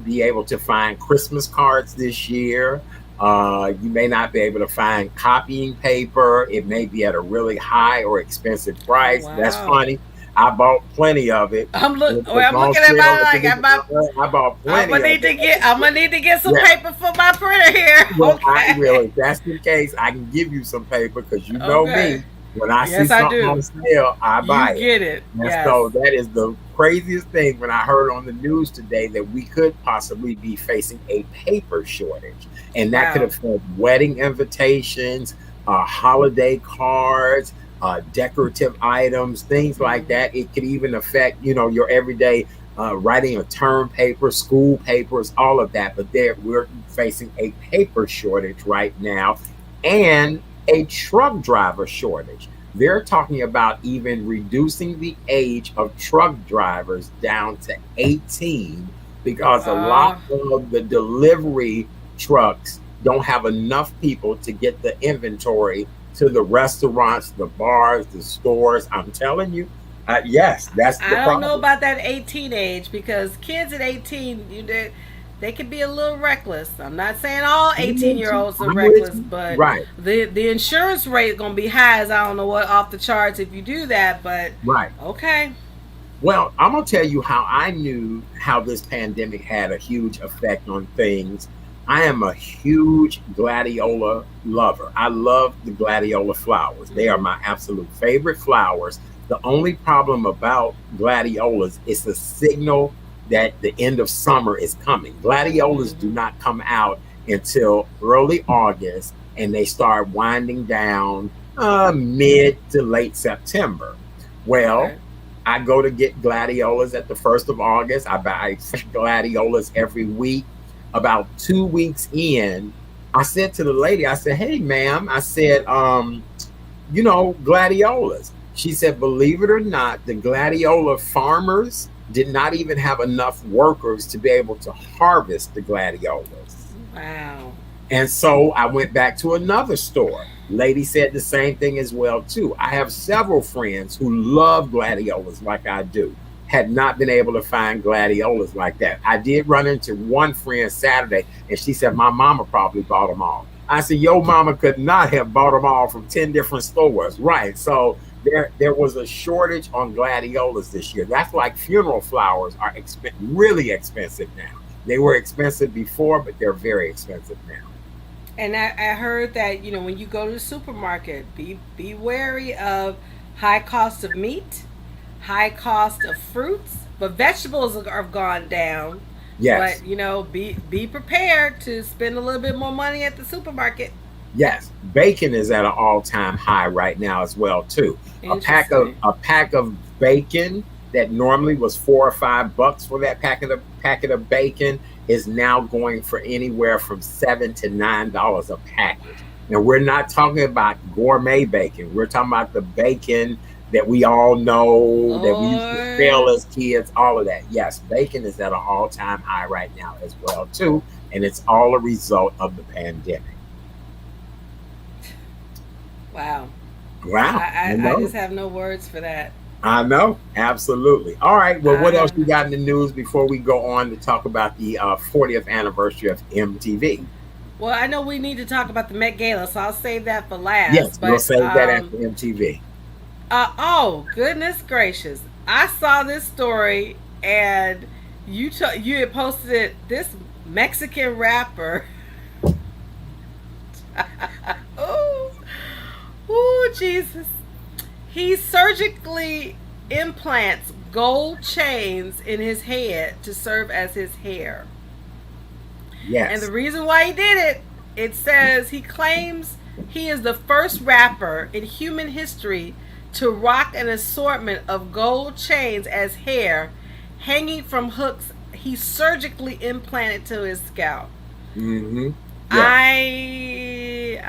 be able to find Christmas cards this year. You may not be able to find copying paper. It may be at a really high or expensive Oh price. That's wow! funny. I bought plenty of it. It was I'm on looking at sale my at the like I bought plenty of it. I'm gonna need to get some Yeah. paper for my printer here. Well, I will. Okay. If that's the case, I can give you some paper because you know Okay. me. When I see Yes, I something on do. sale, I You buy it. get it. And Yes. so that is the craziest thing when I heard on the news today that we could possibly be facing a paper shortage. And that could Wow. affect wedding invitations, holiday cards, decorative items, things like Hmm. that. It could even affect, your everyday writing a term paper, school papers, all of that. But we're facing a paper shortage right now and a truck driver shortage. They're talking about even reducing the age of truck drivers down to 18 because a lot Uh, of the delivery trucks don't have enough people to get the inventory to the restaurants, the bars, the stores. I'm telling you, yes, that's the I don't know problem. about that 18 age because kids at 18, they can be a little reckless. I'm not saying all I'm 18 with year you. olds are I'm with reckless, you. but Right, the insurance rate is gonna be high as I don't know what off the charts if you do that. But right. okay. Well, I'm gonna tell you how I knew how this pandemic had a huge effect on things. I am a huge gladiola lover. I love the gladiola flowers. They are Hmm. my absolute favorite flowers. The only problem about gladiolas is the signal that the end of summer is coming. Gladiolas do Hmm. not come out until early August and they start winding down mid to late September. Okay. Well, I go to get gladiolas at the 1st of August. I buy gladiolas every week. About 2 weeks in, I said to the lady, I said, "Hey, ma'am," I said, gladiolas. She said, "Believe it or not, the gladiola farmers did not even have enough workers to be able to harvest the gladiolas." Wow. And so I went back to another store. Lady said the same thing as well too. I have several friends who love gladiolas like I do. Had not been able to find gladiolas like that. I did run into one friend Saturday, and she said my mama probably bought them all. I said, "Your mama could not have bought them all from 10 different stores, right?" So there was a shortage on gladiolas this year. That's like funeral flowers are really expensive now. They were expensive before, but they're very expensive now. And I heard that when you go to the supermarket, be wary of high cost of meat, high cost of fruits, but vegetables have gone down. Yes, But be prepared to spend a little bit more money at the supermarket. yes. Bacon is at an all-time high right now as well too. A pack of Interesting. a pack of bacon that normally was $4 or $5 for that packet of bacon is now going for anywhere from $7 to $9 a package. And we're not talking about gourmet bacon. We're talking about the bacon that we all know that we used to Lord. sell as kids. All of that. Yes, bacon is at an all-time high right now as well too, and it's all a result of the pandemic. Wow. Wow, I I just know. have no words for that. I know. Absolutely. All right. Well, I what else have. you got in the news before we go on to talk about the 40th anniversary of MTV? Well, I know we need to talk about the Met Gala, so I'll save that for last. Yes, we'll But save that after MTV. oh goodness gracious! I saw this story, and you had posted it. This Mexican rapper. Oh, oh Jesus! He surgically implants gold chains in his head to serve as his hair. And the Yes. reason why he did it, it says he claims he is the first rapper in human history to rock an assortment of gold chains as hair hanging from hooks he surgically implanted to his scalp. Mm-hmm. Yeah. I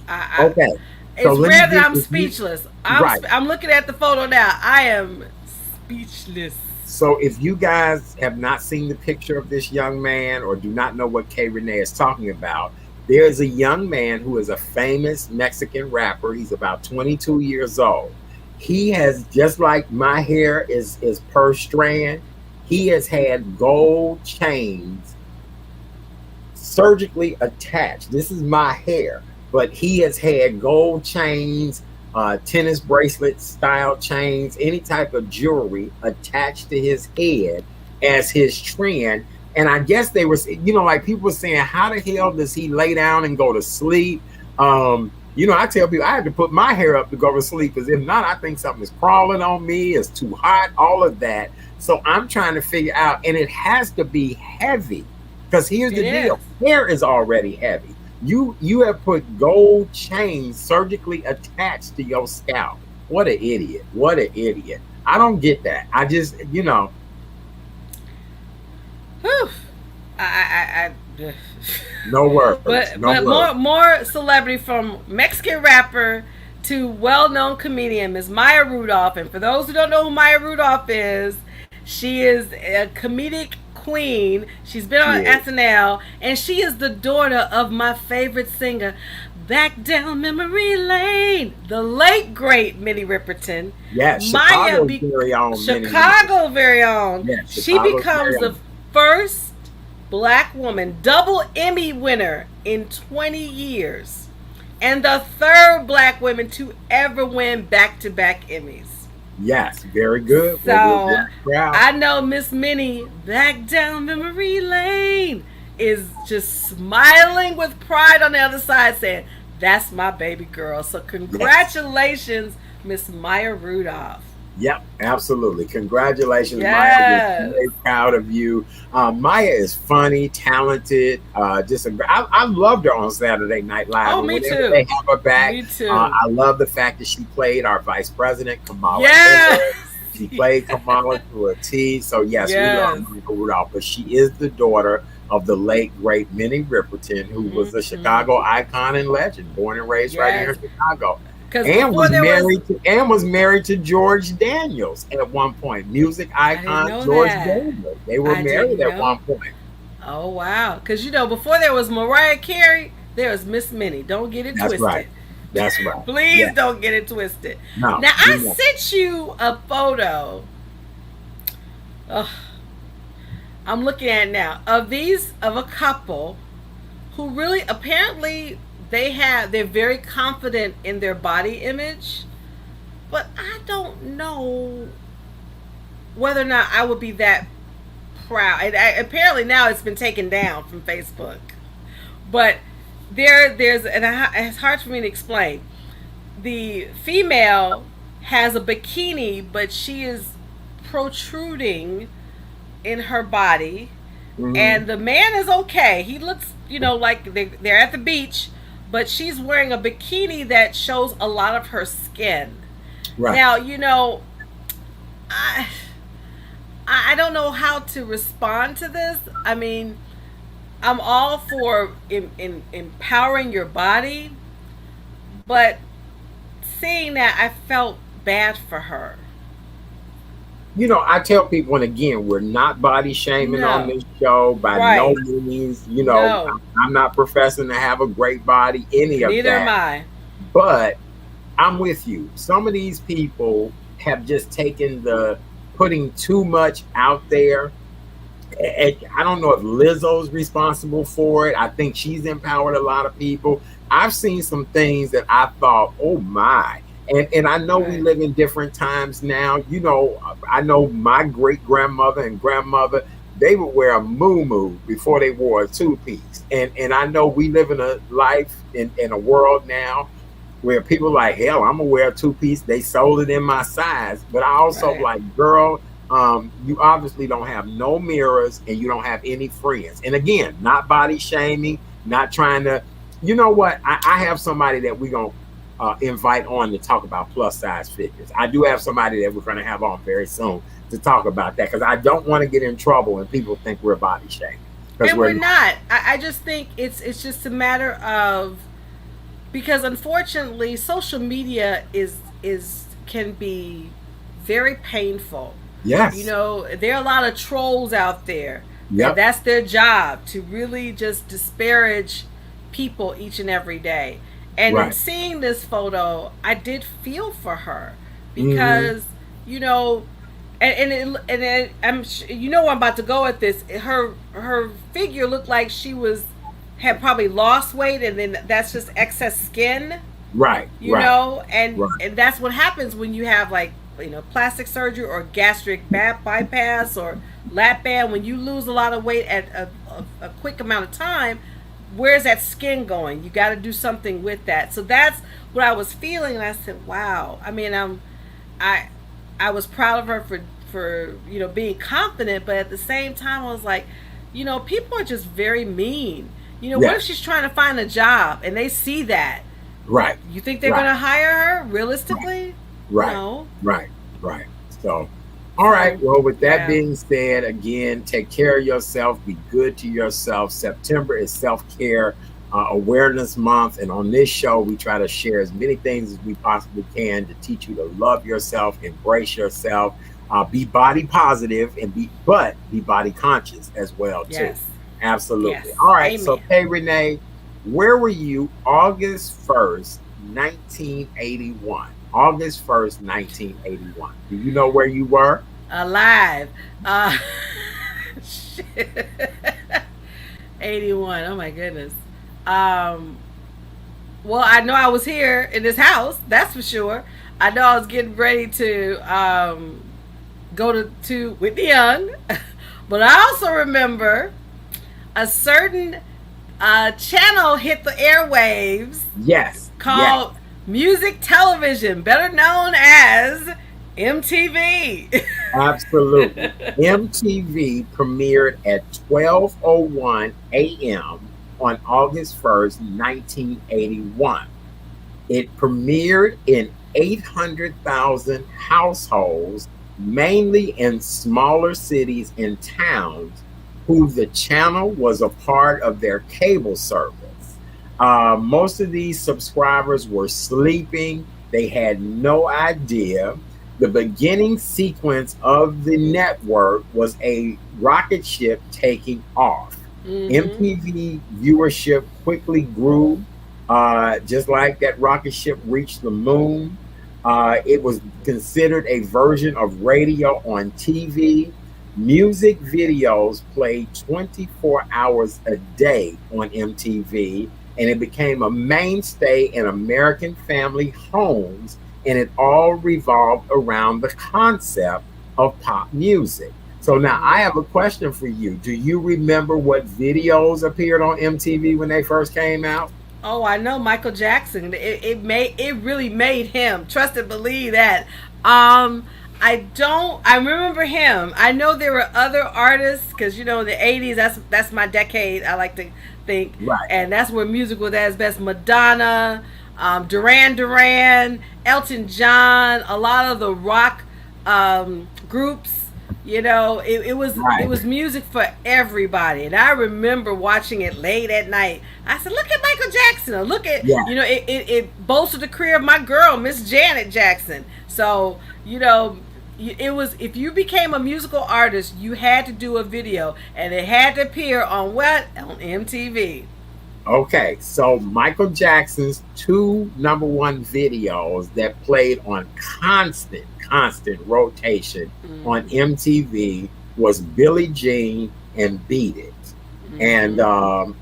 I Okay. So it's let me rare that get I'm if you speechless. right. I'm looking at the photo now. I am speechless. So if you guys have not seen the picture of this young man or do not know what K Renee is talking about, there is a young man who is a famous Mexican rapper. He's about 22 years old. He has, just like my hair is per strand, he has had gold chains surgically attached. This is my hair, but he has had gold chains, tennis bracelet style chains, any type of jewelry attached to his head as his trend. And I guess they were, like people were saying, how the hell does he lay down and go to sleep? I tell people I had to put my hair up to go to sleep because if not, I think something is crawling on me. It's too hot, all of that. So I'm trying to figure out, and it has to be heavy because here's It the is. deal: hair is already heavy. You have put gold chains surgically attached to your scalp. What an idiot! What an idiot! I don't get that. I just Whew. I no words, but no words. more celebrity from Mexican rapper to well-known comedian Miss Maya Rudolph. And for those who don't know who Maya Rudolph is, she is a comedic queen. She's been on Yeah. SNL, and she is the daughter of my favorite singer, back down memory lane, the late great Minnie Riperton. Yes, Maya Chicago's be very own Minnie Riperton. Chicago very own. Yes, She Chicago's very becomes the own. first black woman double Emmy winner in 20 years, and the third black woman to ever win back-to-back Emmys. Yes, very good. Well, we're So very proud. I know Miss Minnie, back down memory lane, is just smiling with pride on the other side, saying, "That's my baby girl." So Yes. congratulations, Miss Maya Rudolph. Yep, absolutely. Congratulations, Maya. We're Yes. very proud of you. Maya is funny, talented. I loved her on Saturday Night Live, Oh, and me whenever they too. have her back, Me too. I love the fact that she played our Vice President Kamala Yes. Harris. She played Kamala to a T. So yes, we love Yes. Maya Rudolph, but she is the daughter of the late great Minnie Riperton, who was a Mm-hmm. Chicago icon and legend, born and raised right here Yes. in Chicago Because and before was there was, married to George Daniels at one point. Music I didn't icon know George that. Daniels. They were I married didn't at know. one point. Oh wow! Because before there was Mariah Carey, there was Miss Minnie. Don't get it That's right. twisted. That's right. Please Yeah. don't get it twisted. No, Now we I won't. sent you a photo. Ugh, I'm looking at it now of a couple who really apparently they're very confident in their body image, but I don't know whether or not I would be that proud. Apparently now it's been taken down from Facebook, but it's hard for me to explain. The female has a bikini, but she is protruding in her body, Hmm. and the man is okay. He looks, like they're at the beach, but she's wearing a bikini that shows a lot of her skin. Right. Now, I I don't know how to respond to this. I mean, I'm all for empowering your body, but seeing that, I felt bad for her. I tell people, and again, we're not body shaming on No, this show by no right? means. No, I'm not professing to have a great body, any of neither am that. I. But I'm with you. Some of these people have just taken the putting too much out there. I don't know if Lizzo's responsible for it. I think she's empowered a lot of people. I've seen some things that I thought, oh my. And I know we Right, live in different times now. I know my great grandmother and grandmother, they would wear a moo before they wore a two piece. And I know we live in a life in a world now where people like, hell, I'm gonna wear a two piece. They sold it in my size. But I also right, like, girl, you obviously don't have no mirrors and you don't have any friends. And again, not body shaming, not trying to, you know what? I have somebody that we're gonna invite on to talk about plus size figures. I do have somebody that we're going to have on very soon to talk about that because I don't want to get in trouble when people think we're body shaming because And we're we're not. not. I just think it's just a matter of, because unfortunately social media is can be very painful. You Yes. know, there are a lot of trolls out there, and Yep. that's their job, to really just disparage people each and every day. And in Right. seeing this photo, I did feel for her Hmm. because, you know, you know where I'm about to go with this. Her figure looked like she was had probably lost weight, and then that's just excess skin, Right. you Right. know, Right. and that's what happens when you have, like, you know, plastic surgery or gastric bypass or lap band. When you lose a lot of weight at a quick amount of time, where's that skin going? You got to do something with that. So that's what I was feeling, and I said, wow. I mean, I I was proud of her for, you know, being confident, but at the same time I was like, you know, people are just very mean. You know, what if Yes. she's trying to find a job and they see that? Right. You think they're Right. gonna hire her Right. realistically? Right. No. Right. Right. So, all right. So Well, with that yeah. being said, again, take care of yourself. Be good to yourself. September is Self Care Awareness Month, and on this show, we try to share as many things as we possibly can to teach you to love yourself, embrace yourself, be body positive, and be body conscious as well too. Yes. Absolutely. Yes. All right. So, Amen. hey, Renee, where were you August 1st, 1981? August 1st, 1981. Do you know where you were? Alive. Shit. 81. Oh my goodness. Um well, I know I was here in this house, that's for sure. I know I was getting ready to go to Whitney Young. But I also remember a certain channel hit the airwaves Yes, yes, called Music Television, better known as MTV. absolutely. MTV premiered at 12:01 a.m. on August 1st, 1981. It premiered in 800,000 households, mainly in smaller cities and towns, who the channel was a part of their cable service. Most of these subscribers were sleeping, they had no idea. The beginning sequence of the network was a rocket ship taking off. Mm-hmm. MTV viewership quickly grew, just like that rocket ship reached the moon. It was considered a version of radio on TV. Music videos played 24 hours a day on MTV, and it became a mainstay in American family homes, and it all revolved around the concept of pop music. So now Mm-hmm. I have a question for you. Do you remember what videos appeared on MTV when they first came out? Oh, I know Michael Jackson. It really made him. Trust and believe that. Um, I don't. I remember him. I know there were other artists because, you know, the '80s. That's my decade. I like to think, Right, and that's where music was at its best. Madonna, Duran Duran, Elton John, a lot of the rock groups. You know, it right. was music for everybody, and I remember watching it late at night. I said, "Look at Michael Jackson! Or look at, Yeah. you know, it bolstered the career of my girl, Miss Janet Jackson." So, you know, it was, if you became a musical artist, you had to do a video, and it had to appear on what, on MTV. Okay, so Michael Jackson's two number one videos that played on constant rotation on Mm-hmm. MTV was Billie Jean and Beat It. And Mm-hmm.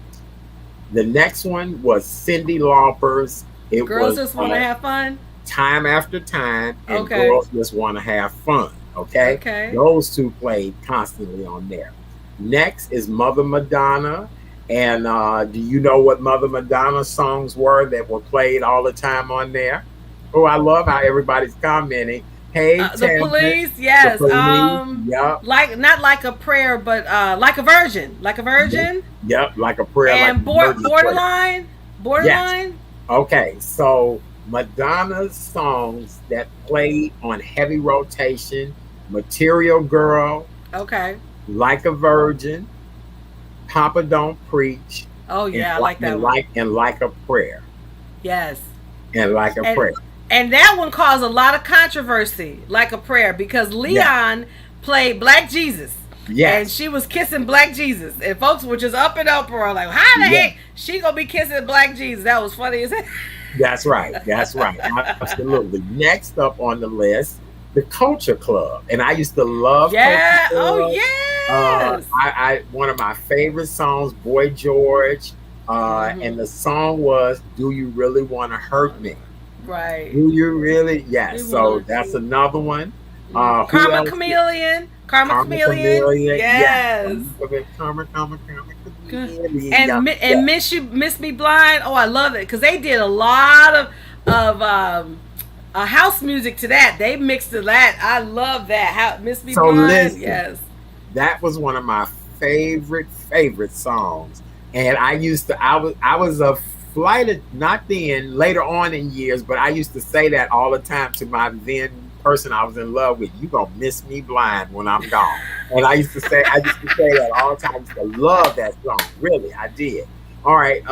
the next one was Cyndi Lauper's. It Girls was just want to have fun. Time After Time and Okay. Girls Just Want to Have Fun. Okay, Okay. those two played constantly on there. Next is Mother Madonna. And do you know what Mother Madonna songs were that were played all the time on there? Oh, I love how everybody's commenting. Hey, The Tamsin, police, the yes. police. Yep, Like, not like a prayer, but like a virgin, like a yep, virgin, yep. Like a prayer, like and a virgin prayer. borderline, Yes. borderline. Okay, so Madonna's songs that played on heavy rotation: Material Girl, Okay. Like a Virgin, Papa Don't Preach, Oh and, yeah, I like that one. Like a Prayer. Yes. And Like a And Prayer. and that one caused a lot of controversy, like a prayer, because Yeah. Leon played Black Jesus. And Yes. she was kissing Black Jesus, and folks were just up and uproar, like, "How the Yeah. heck she gonna be kissing Black Jesus?" That was funny as heck. That's right. That's right. Absolutely. Next up on the list, the Culture Club. And I used to love Culture Yeah. Oh Club. yes. I one of my favorite songs, Boy George. And Mm-hmm. the song was "Do You Really Want to Hurt Me?" Right. Do you really? We Yes. So want that's to. another one. Who Karma else? Chameleon. Karma Karma Chameleon. Chameleon. Yes. Yes. Karma Chameleon. Yeah. And Miss Me Blind. Oh, I love it because they did a lot of house music to that. They mixed to that. I love that. How Miss Me So Blind. listen, Yes. that was one of my favorite songs. And I was a flight of, not then, later on in years, but I used to say that all the time to my then person I was in love with. You gonna miss me blind when I'm gone. And I used to say that all the time. I used to love that song. Really, I did. All right,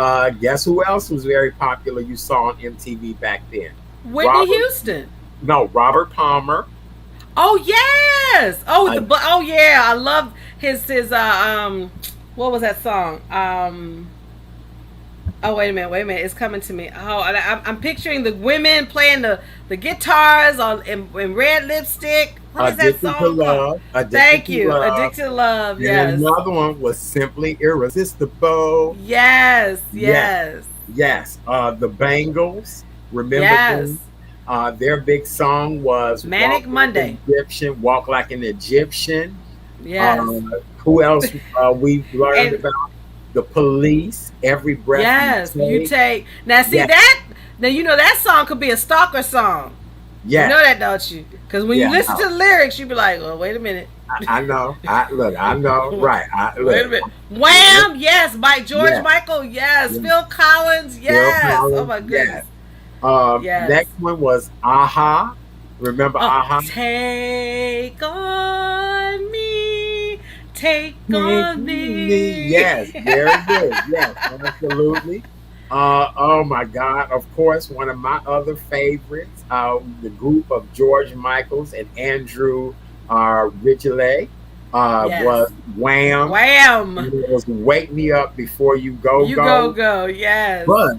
guess who else was very popular you saw on MTV back then? Whitney Robert, Houston. no, Robert Palmer. Oh yes. Oh Uh, oh yeah. I love his what was that song? Oh wait a minute! It's coming to me. Oh, I'm picturing the women playing the guitars in red lipstick. What is that Addicted to song called? Love, Addicted Thank to you. Love. Addicted to Love. And Yes. another one was Simply Irresistible. Yes. Yes, Yes. yes. The Bangles, remember Yes. them? Their big song was Manic Monday. Walk Like an Egyptian. Uh, Yes. who else we've learned And about? The Police, Every Breath You yes, you Take. take now. See Yes, that now you know that song could be a stalker song. You know yes, that, don't you? Because when you yeah, listen no, to the lyrics, you be like, "Oh, wait a minute, I know. I know, right. wait a Look, minute." look, Wham! Yes, by George yes, Michael. Yes, yes. Phil Collins. Phil Yes. Oh Collins, my yes. goodness. Yes. Next one was Aha. Remember Oh, Aha? take on me, take Take on me. me. Yes, very good. Yes, absolutely. Oh my God! Of course, one of my other favorites, the group of George Michaels and Andrew Ridgeley, Yes. was Wham. Wham! It was "Wake Me Up Before You Go You go Go." go. Yes. But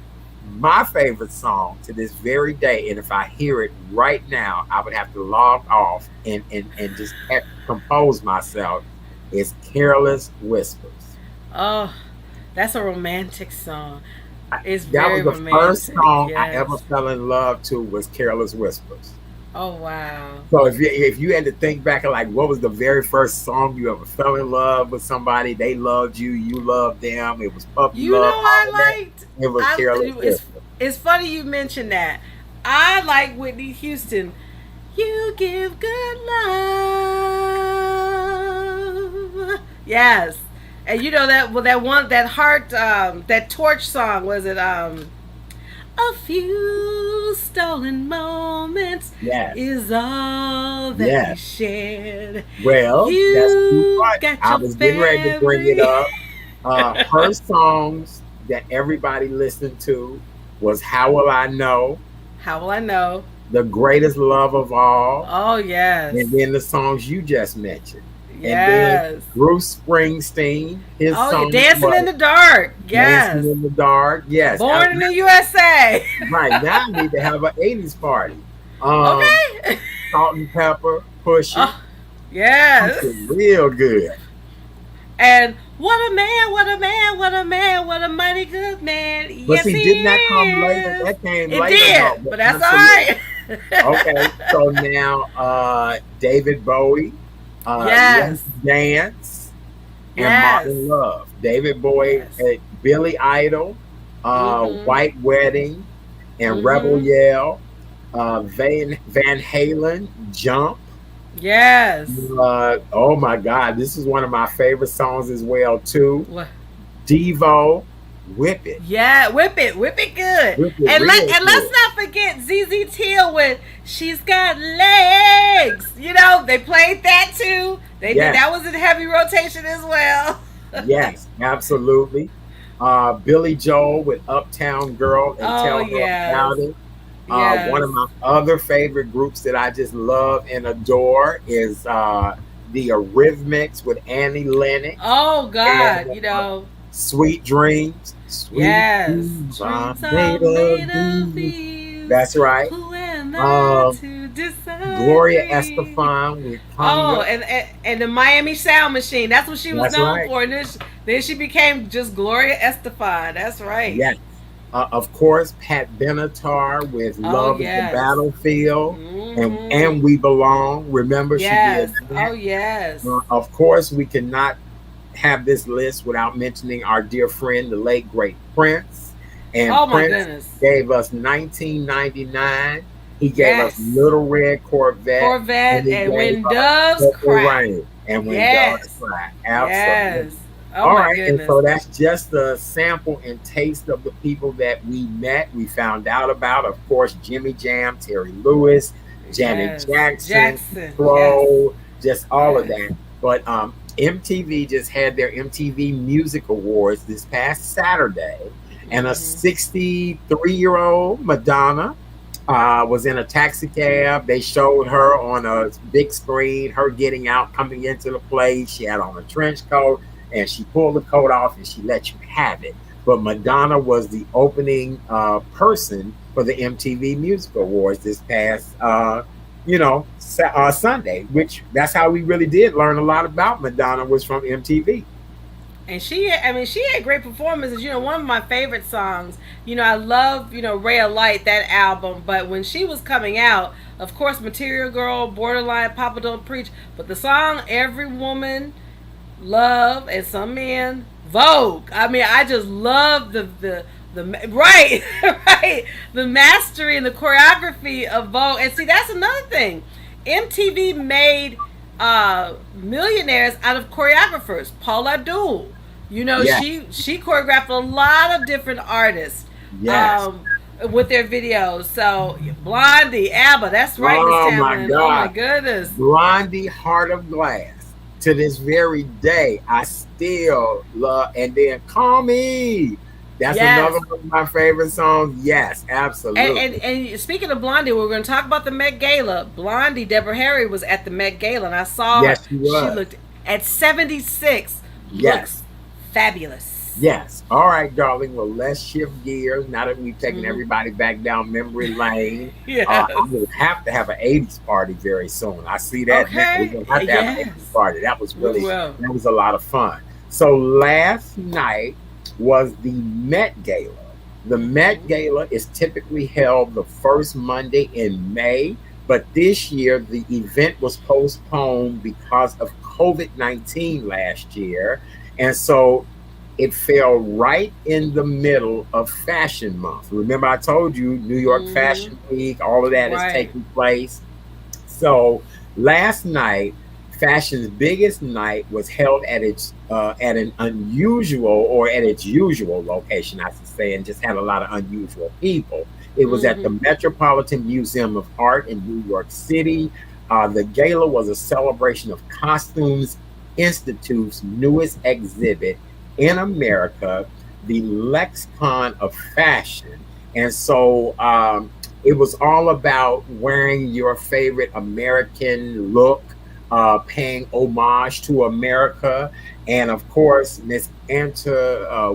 my favorite song to this very day, and if I hear it right now, I would have to log off and just compose myself, is "Careless Whispers." Oh, that's a romantic song. I- It's That was very the first romantic. song I Yes. ever fell in love to, was "Careless Whispers." Oh wow. So if you had to think back of like what was the very first song you ever fell in love with somebody, they loved you, you loved them, it was puppy You love, know all of that, I liked. it was "Careless It's Whispers." funny you mentioned that. I like Whitney Houston. You give good love. Yes. And you know that that one that heart that torch song was it a few stolen moments Yes, is all that we yes. shared. Well, that's too You funny. got I your was getting ready to bring it family. up. Her songs that everybody listened to was "How Will I Know," How will I know? "The Greatest Love of All," Oh yes. and then the songs you just mentioned. And then Yes. Bruce Springsteen, his Oh, you're song dancing in was the dark. "Dancing Yes. in the Dark." Yes, Born in the USA. right now I need to have an '80s party. Um, Okay. Salt and Pepper, Pusha, Oh, yes. Pusha, real good. And what a man, what a man, what a man, what a mighty good man. But Yes, see, he didn't that come later? is. That came It later, though. did, But but that's all absolutely. right. Okay, so now David Bowie, Let's Yes. Dance, and Yes. Modern Love. David Bowie, Yes. Billy Idol, Mm-hmm. White Wedding, and Rebel Mm-hmm. Yell, Van Halen, Jump. Yes. Oh my God, this is one of my favorite songs as well too. What? Devo, Whip It. Yeah, whip it good. Whip It And real let's good. not forget ZZ Teal with "She's Got Legs." You know, they played that too. They did Yes, that was in heavy rotation as well. yes, absolutely. Billy Joel with Uptown Girl and Oh Tell Her yes, About It. One yes. of my other favorite groups that I just love and adore is the Eurythmics with Annie Lennox Oh and God, you know, Sweet Dreams. Sweet yes. dreams are Dreams are made made of of these. these. That's right. Who am I Um, to Gloria disagree? Estefan with Oh, Hunger. and the Miami Sound Machine. That's what she was That's known right. for. And then she became just Gloria Estefan. That's right. Yes. Of course, Pat Benatar with Oh Love is the yes. Battlefield and Mm-hmm. We Belong. Remember, she did Yes. Oh that. yes. Of course, we cannot have this list without mentioning our dear friend, the late great Prince. And Oh my Prince goodness. gave us 1999. He gave us Yes. Little Red Corvette, and Corvette he and gave When us Doves Purple Cry. Rain and When Doves Yes. Cry. Yes. Absolutely. Oh All my right, and goodness. so that's just a sample and taste of the people that we met, we found out about. Of course, Jimmy Jam, Terry Lewis, Janet Yes. Jackson, Jackson. Yes. Crow, just all of Yes. that. But MTV just had their MTV Music Awards this past Saturday, and a Mm-hmm. 63-year-old Madonna was in a taxi cab. They showed her on a big screen, her getting out, coming into the place. She had on a trench coat, and she pulled the coat off and she let you have it. But Madonna was the opening person for the MTV Music Awards this past, Sunday. Which that's how we really did learn a lot about Madonna was from MTV. And she had great performances. You know, one of my favorite songs. You know, I love Ray of Light, that album. But when she was coming out, of course, Material Girl, Borderline, Papa Don't Preach. But the song Every Woman Love and Some Men Vogue. I mean, I just love the right right the mastery and the choreography of Vogue. And see, that's another thing. MTV made millionaires out of choreographers. Paula Abdul, Yeah, she choreographed a lot of different artists yes. um, with their videos. So Blondie, ABBA, that's right, Miss Oh my Tamlin. Oh my God. goodness. Blondie Heart of Glass. To this very day, I still love. And then Call Me. That's another Yes. one of my favorite songs. Yes, absolutely. And speaking of Blondie, we're going to talk about the Met Gala. Blondie, Deborah Harry was at the Met Gala, and I saw her. Yes, she She was. looked at 76, looks Yes. fabulous. Yes. All right, darling. Well, let's shift gears. Now that we've taken Hmm. everybody back down memory lane, I Yes. will have to have an 80s party very soon. I see that now. We're Okay. going to have an 80s Yes. party. We will. That was a lot of fun. So last night was the Met Gala. The Met Hmm. Gala is typically held the first Monday in May, but this year the event was postponed because of COVID-19 last year. And so it fell right in the middle of Fashion Month. Remember, I told you New York Hmm. Fashion Week, all of that is Right. taking place. So last night, fashion's biggest night was held at its at an unusual or at its usual location, I should say, and just had a lot of unusual people. It was at the Hmm. Metropolitan Museum of Art in New York City. The gala was a celebration of Costumes Institute's newest exhibit in America, the Lexicon of Fashion. And so it was all about wearing your favorite American look, paying homage to America. And of course, Miss Anna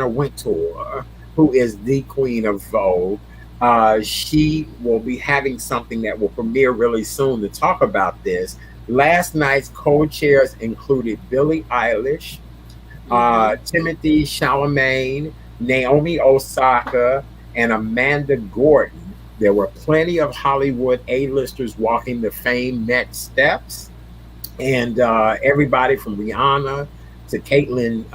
Wintour, who is the queen of Vogue, she will be having something that will premiere really soon to talk about this. Last night's co-chairs included Billie Eilish, Hmm. Timothy Chalamet, Naomi Osaka, and Amanda Gordon. There were plenty of Hollywood A-listers walking the famed Met steps, and everybody from Rihanna to Caitlyn,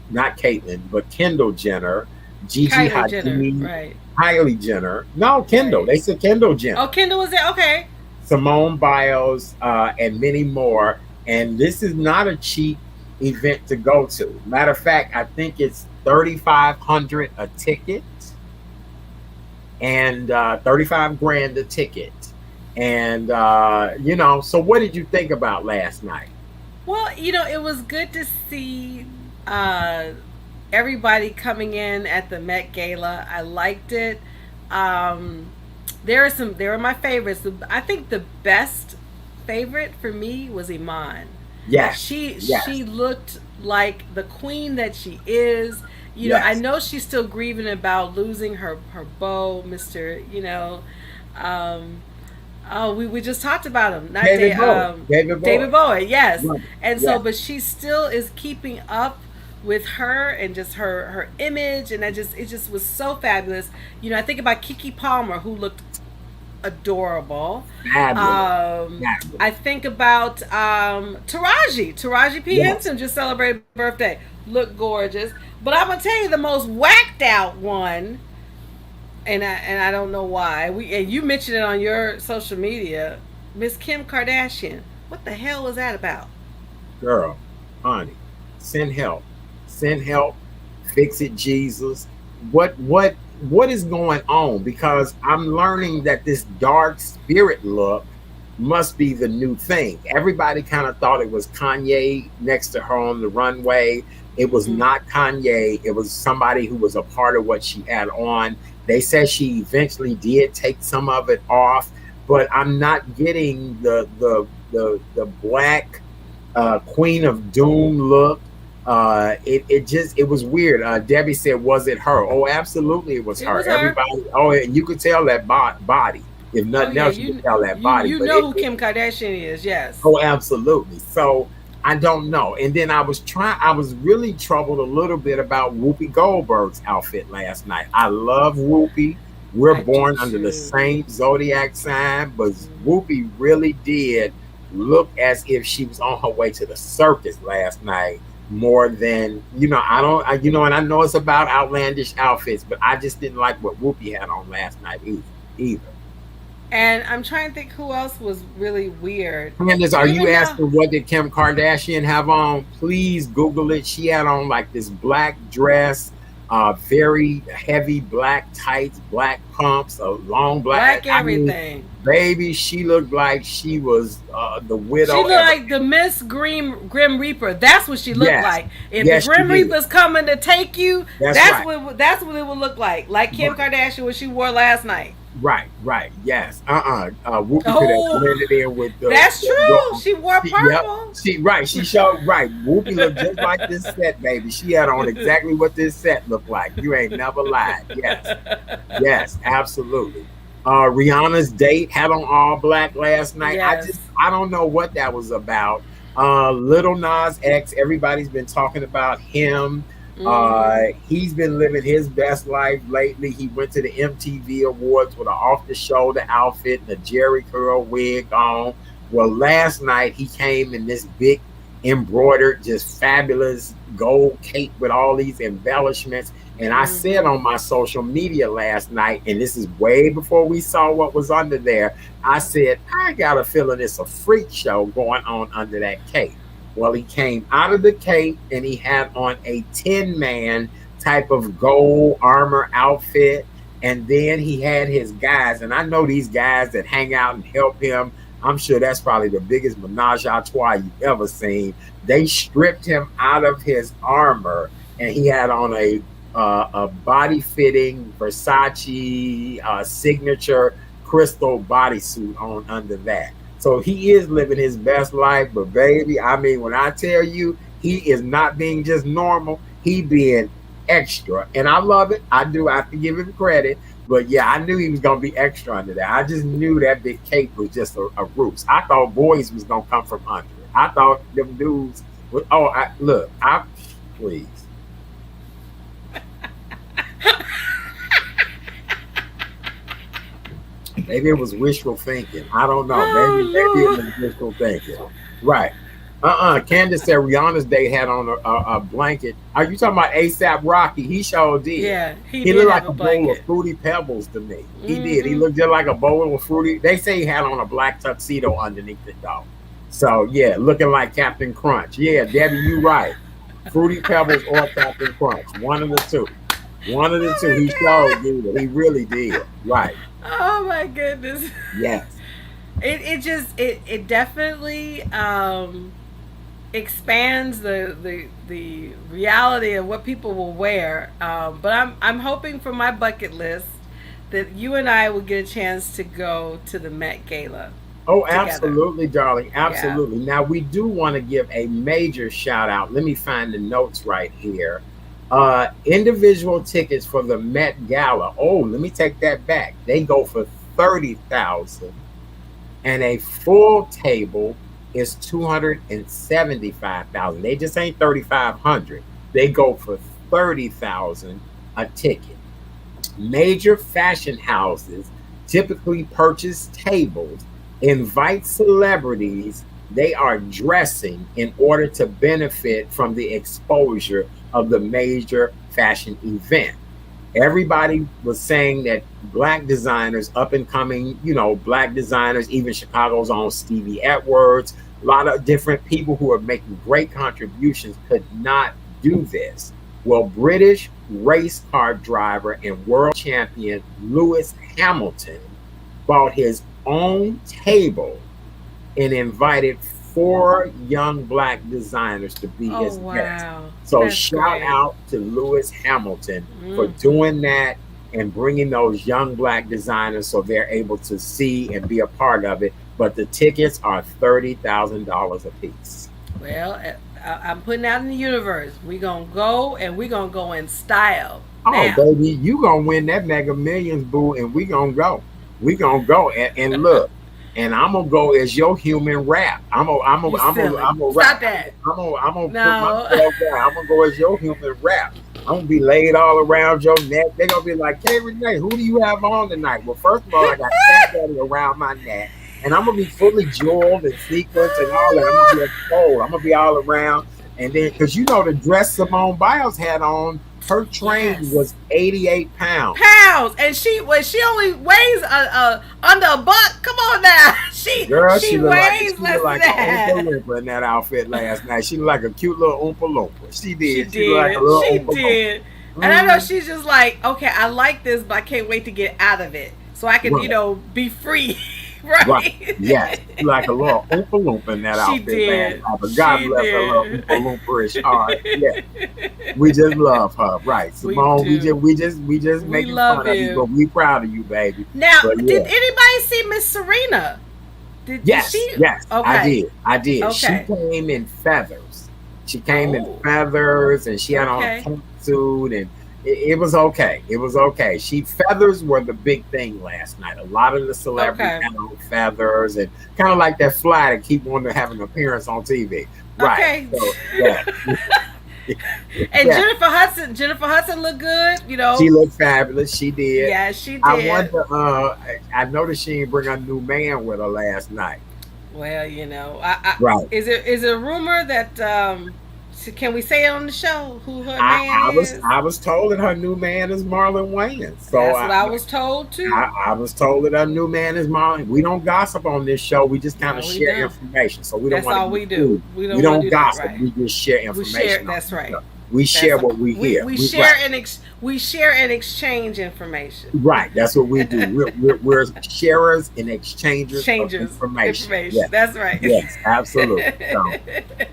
not Caitlyn, but Kendall Jenner, Gigi Kylie Jenner. Hadid, Right. Kylie Jenner. No, Kendall. Right. They said Kendall Jenner. Oh, Kendall was there. Okay. Simone Biles, and many more. And this is not a cheap event to go to. Matter of fact, I think it's $3,500 a ticket and 35 grand a ticket. And so what did you think about last night? Well, it was good to see uh, everybody coming in at the Met Gala. I liked it. Um, there are my favorites. I think the best favorite for me was Iman. Yes, She yes, looked like the queen that she is. I yes. know she's still grieving about losing her beau, Mister. Um, Oh, we just talked about him, not David Bowie. David David Bowie. Bowie. Yes, Right. and so, Yes, but she still is keeping up with her and just her image, and it just was so fabulous. I think about Kiki Palmer, who looked adorable. fabulous. Fabulous. I think about Taraji P Yes. Henson just celebrated birthday, looked gorgeous. But I'm gonna tell you the most whacked out one, and I don't know why. And you mentioned it on your social media, Miss Kim Kardashian. What the hell was that about? Girl, honey, send help. Send help. Fix it, Jesus. What is going on? Because I'm learning that this dark spirit look must be the new thing. Everybody kind of thought it was Kanye next to her on the runway. It was Mm. not Kanye. It was somebody who was a part of what she had on. They said she eventually did take some of it off, but I'm not getting the black Queen of Doom look. It was weird. Debbie said, "Was it her?" Oh, absolutely, it was It her. was her. Everybody. Oh, and you could tell that body. If Oh nothing yeah, else, you could tell that body. you But know who Kim Kardashian is? Yes. oh, absolutely. So I don't know. And then I was really troubled a little bit about Whoopi Goldberg's outfit last night. I love Whoopi. We're I do born under the too. same zodiac sign, but Mm. Whoopi really did look as if she was on her way to the circus last night more than, I don't, and I know it's about outlandish outfits, but I just didn't like what Whoopi had on last night either. And I'm trying to think who else was really weird. Candace, are you Even though, asking what did Kim Kardashian have on? Please Google it. She had on like this black dress, very heavy black tights, black pumps, a long black. black I mean, everything. baby, she looked like she was the She widow looked ever. like the Miss Grim Reaper. That's what she looked Yes, like. If the yes, she Grim did. Reaper's coming to take you, That's right. that's what it would look like Kim Right. Kardashian what she wore last night. Right, right, yes. Whoopi could have Oh, blended in with that's true. She wore yep. purple. She showed right. Whoopi looked just like this set, baby. She had on exactly what this set looked like. You ain't never lied. Yes, yes, absolutely. Rihanna's date had on all black last night. Yes. I don't know what that was about. Little Nas X, everybody's been talking about him. Mm-hmm. He's been living his best life lately. He went to the MTV Awards with an off the shoulder outfit and a Jerry curl wig on. Well, last night he came in this big embroidered, just fabulous gold cape with all these embellishments. And I said Mm-hmm. on my social media last night, and this is way before we saw what was under there, I said, I got a feeling it's a freak show going on under that cape. Well, he came out of the cape and he had on a Tin Man type of gold armor outfit. And then he had his guys, and I know these guys that hang out and help him. I'm sure that's probably the biggest menage a trois you've ever seen. They stripped him out of his armor, and he had on a body fitting Versace signature crystal bodysuit on under that. So he is living his best life, but baby, I mean, when I tell you he is not being just normal, he being extra, and I love it. I do. I have to give him credit, but yeah, I knew he was gonna be extra under that. I just knew that big cape was just a ruse. I thought boys was gonna come from under it. I thought them dudes would. Oh, look, I please. Maybe it was wishful thinking. I don't know. Maybe it Oh was wishful thinking. Right. Candace said Rihanna's day had on a blanket. Are you talking about ASAP Rocky? He sure Lord. did. Yeah, he He did looked have like a a bowl of blanket. fruity pebbles to me. He did. He Mm-hmm. looked just like a bowl of fruity. They say he had on a black tuxedo underneath it though. So yeah, looking like Captain Crunch. Yeah, Debbie, you right. Fruity Pebbles or Captain Crunch. One of the two. One of the two. Oh He my showed did. He really did. Right. god. Oh my goodness. Yes. It definitely expands the reality of what people will wear. But I'm hoping for my bucket list that you and I will get a chance to go to the Met Gala Oh, together. absolutely, darling. Yeah. Absolutely. Now, we do want to give a major shout out. Let me find the notes right here. Individual tickets for the Met Gala. Oh, let me take that back. They go for 30,000, and a full table is 275,000. They just ain't 3,500. They go for 30,000 a ticket. Major fashion houses typically purchase tables, invite celebrities they are dressing in order to benefit from the exposure of the major fashion event. Everybody was saying that black designers, up and coming, black designers, even Chicago's own Stevie Edwards, a lot of different people who are making great contributions could not do this. Well, British race car driver and world champion Lewis Hamilton bought his own table and invited four young black designers to be Oh his guests. wow. So That's shout great. out to Lewis Hamilton for Hmm. doing that and bringing those young black designers so they're able to see and be a part of it. But the tickets are $30,000 a piece. Well, I'm putting out in the universe. We gonna go and we gonna go in style Oh, now. baby, you gonna win that Mega Millions, boo, and we gonna go. We gonna go and look, and I'm gonna go as your human rap. You silly. I'm gonna Stop rap. that. I'm gonna put No. myself down. I'm gonna go as your human rap. I'm gonna be laid all around your neck. They're gonna be like, "Hey, Renee, who do you have on tonight?" Well, first of all, I got Cat Daddy around my neck, and I'm gonna be fully jeweled and sequins and all that. I'm gonna be a soul. I'm gonna be all around. And then, because the dress Simone Biles had on, her train Yes. was 88 pounds. Pounds, and she only weighs under a buck. Come on now, Girl, she weighs she looked less than like an Oompa that. Loompa in that outfit last night. She looked like a cute little Oompa Loompa. She She did. She looked like a did. little She Oompa Loompa. did. And I know Mm, she's just like, okay, I like this, but I can't wait to get out of it so I can, right, be free. right. Right? Yes. She like a little Oompa Loompa in that She outfit last did. night. But God She bless her little did. Oompa Loompa-ish heart. Yeah. We just love her. Right. We Simone, do. we just We making love fun of you, but you. we proud of you, baby. Now, But did yeah. anybody see Miss Serena? Did Yes, she? yes, I Okay. did. I did. She Okay. came in feathers. She came in Oh. feathers and she had on a Okay. pink suit and it was okay. It was okay. Feathers were the big thing last night. A lot of the celebrities Okay. had on feathers and kind of like that fly to keep wanting to have an appearance on TV. Right. Okay. So yeah. And Yeah. Jennifer Hudson looked good. She looked fabulous. She did. Yeah, she I did. wonder, I noticed she didn't bring a new man with her last night. Well, Right. is it a rumor that can we say it on the show who her man is? I was told that her new man is Marlon Wayans. So That's what I was told too. I was told that her new man is Marlon. We don't gossip on this show. We just kind of No, we share don't. information. So we don't That's want all to we get do. food. We We don't want don't to do that, gossip. right? We just share We share. information on That's this right. show. We That's share what we hear. we We share right. we share and exchange information. Right. That's what we do. We're sharers and exchangers of Changes information. information. Yes. That's right. Yes. Absolutely. So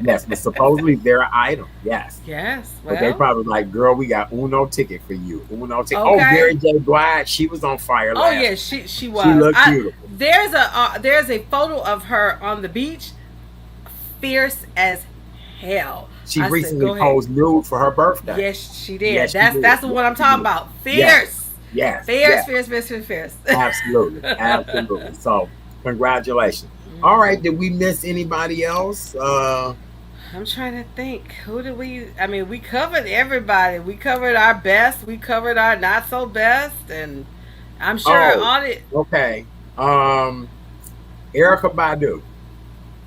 yes, but supposedly they're an item. Yes. Yes. But they Well. probably like, girl, we got Uno ticket for you. Uno ticket. Oh, Mary Okay. J. Blige, she was on fire Oh last. yeah, she She was. looked beautiful. There's a photo of her on the beach, fierce as hell. She I said, recently go ahead. posed nude for her birthday. Yes, she did. Yes, she That's did. that's the Yes, one I'm she talking did. about. Yes, Fierce, yes, fierce, yes. fierce, fierce, fierce, fierce. Absolutely, absolutely. So, congratulations. All right, Mhm. did we miss anybody else? I'm trying to think. Who did we? I mean, we covered everybody. We covered our best. We covered our not so best, and I'm sure our Oh, audit. okay. Um, Erica Badu.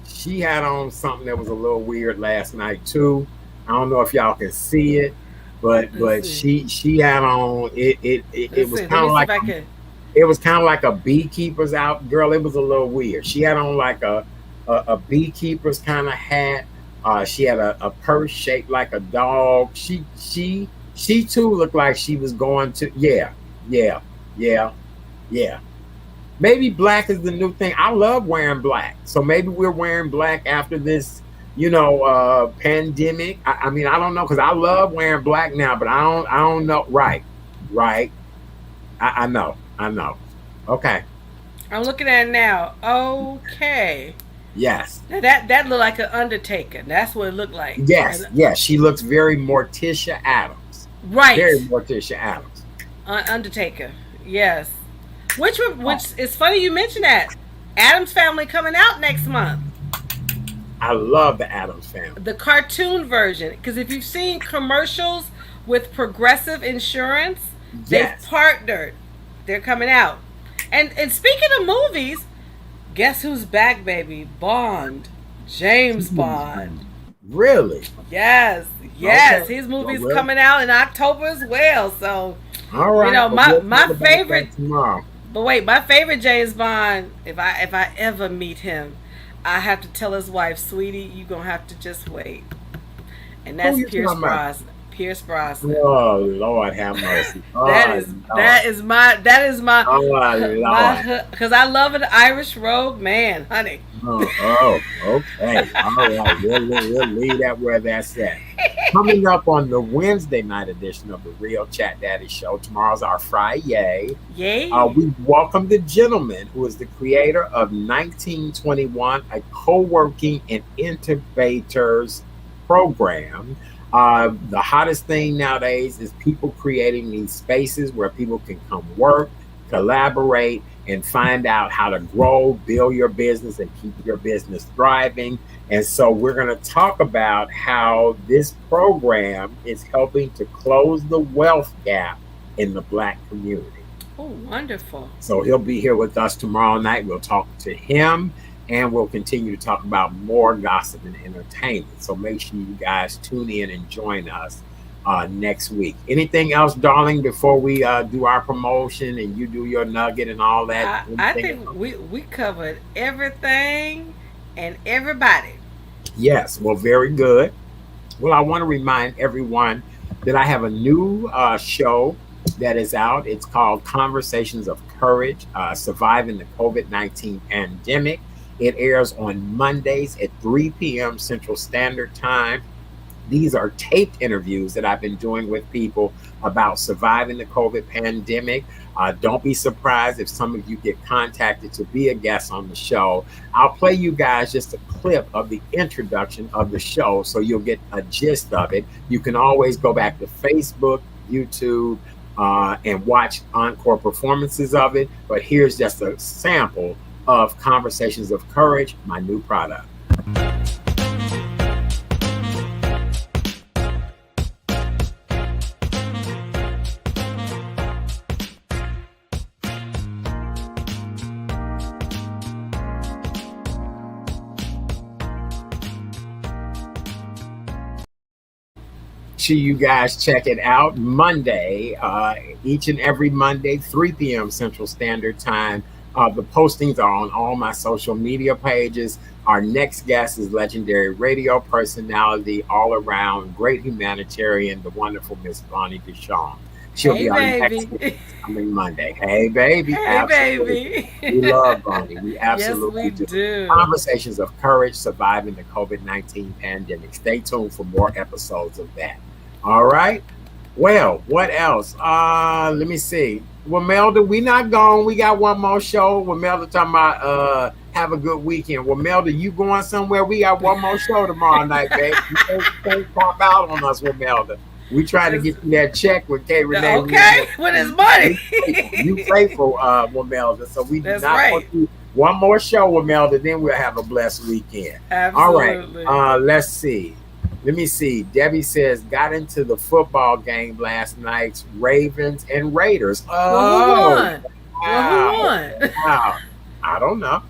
She had on something that was a little weird last night too. I don't know if y'all can see it, Let's but see. she had on it Let's was see. Let kind me of see if like I can. it was kind of like a beekeeper's out, girl. It was a little weird. She had on like a beekeeper's kind of hat. She had a purse shaped like a dog. She too looked like she was going to. Yeah, yeah, yeah, yeah. Maybe black is the new thing. I love wearing black. So maybe we're wearing black after this, pandemic. I mean, I don't know, because I love wearing black now, but I don't know. Right. Right. I know. I know. Okay. I'm looking at it now. Okay. Yes. Now that looked like an Undertaker. That's what it looked like. Yes. Yes. She looks very Morticia Adams. Very Right. Morticia Adams. Undertaker. Yes. Which is funny you mentioned that. Adam's Family coming out next month. I love the Adams Family. The cartoon version. Because if you've seen commercials with Progressive Insurance, they've Yes. partnered. They're coming out. And speaking of movies, guess who's back, baby? Bond. James Bond. Really? Yes. Yes. Okay. His Well, movie's well, coming out in October as well. So, all right. Well, my we'll my talk about favorite. that tomorrow. But wait, my favorite James Bond. If I ever meet him, I have to tell his wife, sweetie, you gonna have to just wait. And Who that's you Pierce talking about? Brosnan. Pierce Brosnan. Oh Lord, have mercy. That Oh is Lord. that is my Oh Lord. because I love an Irish rogue man, honey. Okay. All right. We'll leave that where that's at. Coming up on the Wednesday night edition of the Real Chat Daddy Show. Tomorrow's our Friday. Yay. We welcome the gentleman who is the creator of 1921, a co-working and incubators program. The hottest thing nowadays is people creating these spaces where people can come work, collaborate, and find out how to grow, build your business, and keep your business thriving. And so we're going to talk about how this program is helping to close the wealth gap in the Black community. Oh, wonderful. So he'll be here with us tomorrow night. We'll talk to him, and we'll continue to talk about more gossip and entertainment. So make sure you guys tune in and join us next week. Anything else, darling, before we do our promotion and you do your nugget and all that? I Anything think else? we covered everything and everybody. Yes, well, very good. Well, I want to remind everyone that I have a new show that is out. It's called Conversations of Courage, Surviving the COVID-19 Pandemic. It airs on Mondays at 3 p.m. Central Standard Time. These are taped interviews that I've been doing with people about surviving the COVID pandemic. Don't be surprised if some of you get contacted to be a guest on the show. I'll play you guys just a clip of the introduction of the show so you'll get a gist of it. You can always go back to Facebook, YouTube, and watch encore performances of it. But here's just a sample of Conversations of Courage, my new product. Sure you guys check it out Monday, each and every Monday, 3 p.m. Central Standard Time. The postings are on all my social media pages. Our next guest is legendary radio personality, all around great humanitarian, the wonderful Miss Bonnie Duchamp. She'll Hey, be our next baby. guest coming Monday. Hey, baby. Hey, Absolutely. We baby. love Bonnie. We Yes, absolutely we do. do. Conversations of Courage, Surviving the COVID-19 Pandemic. Stay tuned for more episodes of that. All right. Well, what else? Let me see. Well, Melda, we not gone. We got one more show. Well, Melda talking about have a good weekend. Well, Melda, you going somewhere? We got one more show tomorrow night, babe. You can't pop out on us with Melda. We trying to get you that check with K Renee. Okay, with his money. You faithful, with Melda. So we do That's not right. want to one more show with Melda, then we'll have a blessed weekend. Absolutely. All right. Let's see. Let me see. Debbie says, got into the football game last night, Ravens and Raiders. Well, who Oh, won? Well, who wow. won? Wow. I don't know.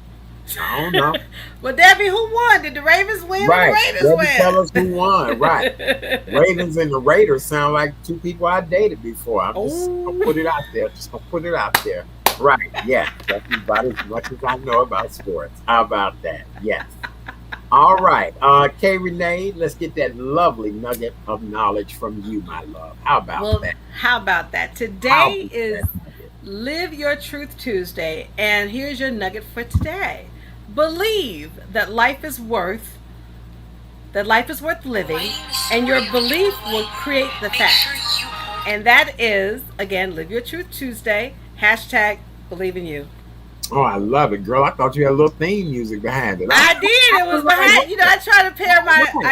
I don't know. Well, Debbie, who won? Did the Ravens win or Right. the Raiders Debbie, tell win? us who won. Right. Ravens and the Raiders sound like two people I dated before. I'm just going to put it out there. Just going to put it out there. Right. Yeah. That's about as much as I know about sports. How about that? Yes. All right. Kay Renee, let's get that lovely nugget of knowledge from you, my love. How about Well, that? how about that? How Today about that is nugget? Live Your Truth Tuesday, and here's your nugget for today. Believe that life is worth living, and your belief will create the facts. And that is, again, Live Your Truth Tuesday, hashtag believe in you. Oh, I love it, girl. I thought you had a little theme music behind it. I I did. It was was like, behind. wait, I right.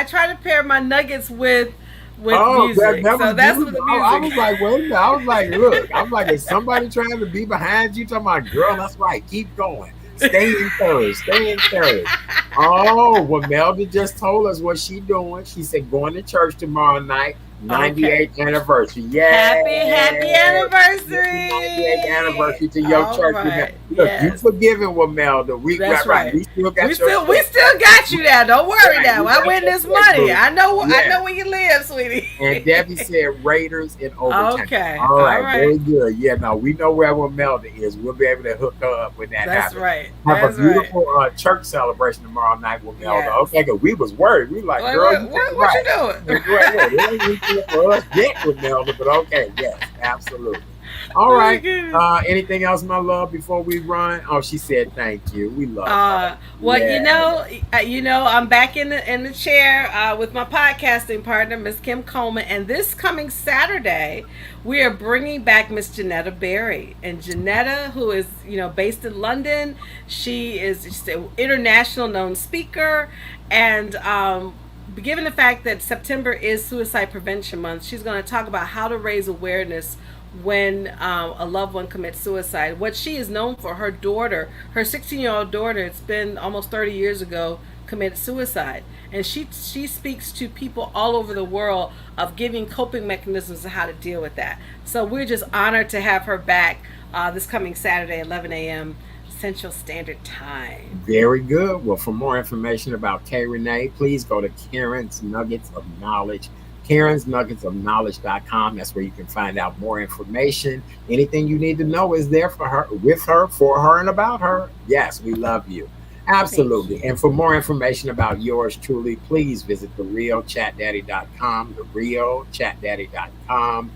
try to pair my nuggets with Oh, music. that So was that's what beautiful. the I music. was like, wait a minute. I was like, look, I was like, is somebody trying to be behind you? Talking about, girl, that's right. Keep going. Stay encouraged. Stay encouraged. Oh, well, Melda just told us what she doing. She said going to church tomorrow night, Okay. 98th anniversary. Yay! Happy Happy 98th anniversary. anniversary to your All church. right. Look, you Yes. forgiven with Melda. We That's right. right. We still We got your still we check. still got you now. Don't worry Right. now. We I got win your this check, money. boo. I Yeah. know where you live, sweetie. And Debbie said Raiders in overtime. Okay. All All right, right. very good. Yeah, no, we know where Melda is. We'll be able to hook her up when that That's happens. right. Have a That's right. beautiful church celebration tomorrow night with Melda. Yes. Okay, because we was worried. We like, What girl, you what got what, it what you right. doing? Right. It ain't anything for us yet with Melda, but okay, yes, absolutely. All Oh my right. goodness. Anything else, my love, before we run? Oh, she said thank you. We love her. Well, Yeah. I'm back in the chair with my podcasting partner, Miss Kim Coleman, and this coming Saturday, we are bringing back Miss Janetta Berry. And Janetta, who is based in London, she is just an international known speaker, and given the fact that September is Suicide Prevention Month, she's going to talk about how to raise awareness when a loved one commits suicide. What she is known for, her daughter, her 16-year-old daughter, it's been almost 30 years ago, committed suicide. And she speaks to people all over the world of giving coping mechanisms of how to deal with that. So we're just honored to have her back this coming Saturday, 11 a.m. Central Standard Time. Very good. Well, for more information about K Renee, please go to Karen's Nuggets of Knowledge. Karen's Nuggets of Knowledge.com. That's where you can find out more information. Anything you need to know is there for her, with her, for her, and about her. Yes, we love you. Thank Absolutely. And you. for more information about yours truly, please visit therealchatdaddy.com, therealchatdaddy.com.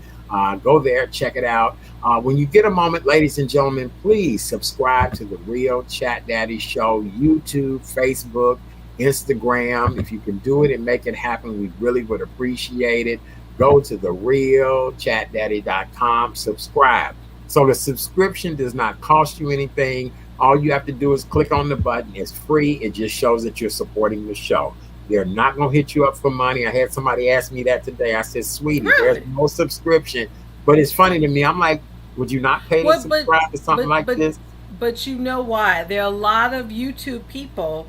Go there, check it out. When you get a moment, ladies and gentlemen, please subscribe to the Real Chat Daddy Show, YouTube, Facebook, Instagram. If you can do it and make it happen, we really would appreciate it. Go to therealchatdaddy.com, subscribe. So the subscription does not cost you anything. All you have to do is click on the button. It's free. It just shows that you're supporting the show. They're not going to hit you up for money. I had somebody ask me that today. I said, sweetie, there's Really? no subscription. But it's funny to me. I'm like, would you not pay to What? subscribe to something But like but this? but you know why? There are a lot of YouTube people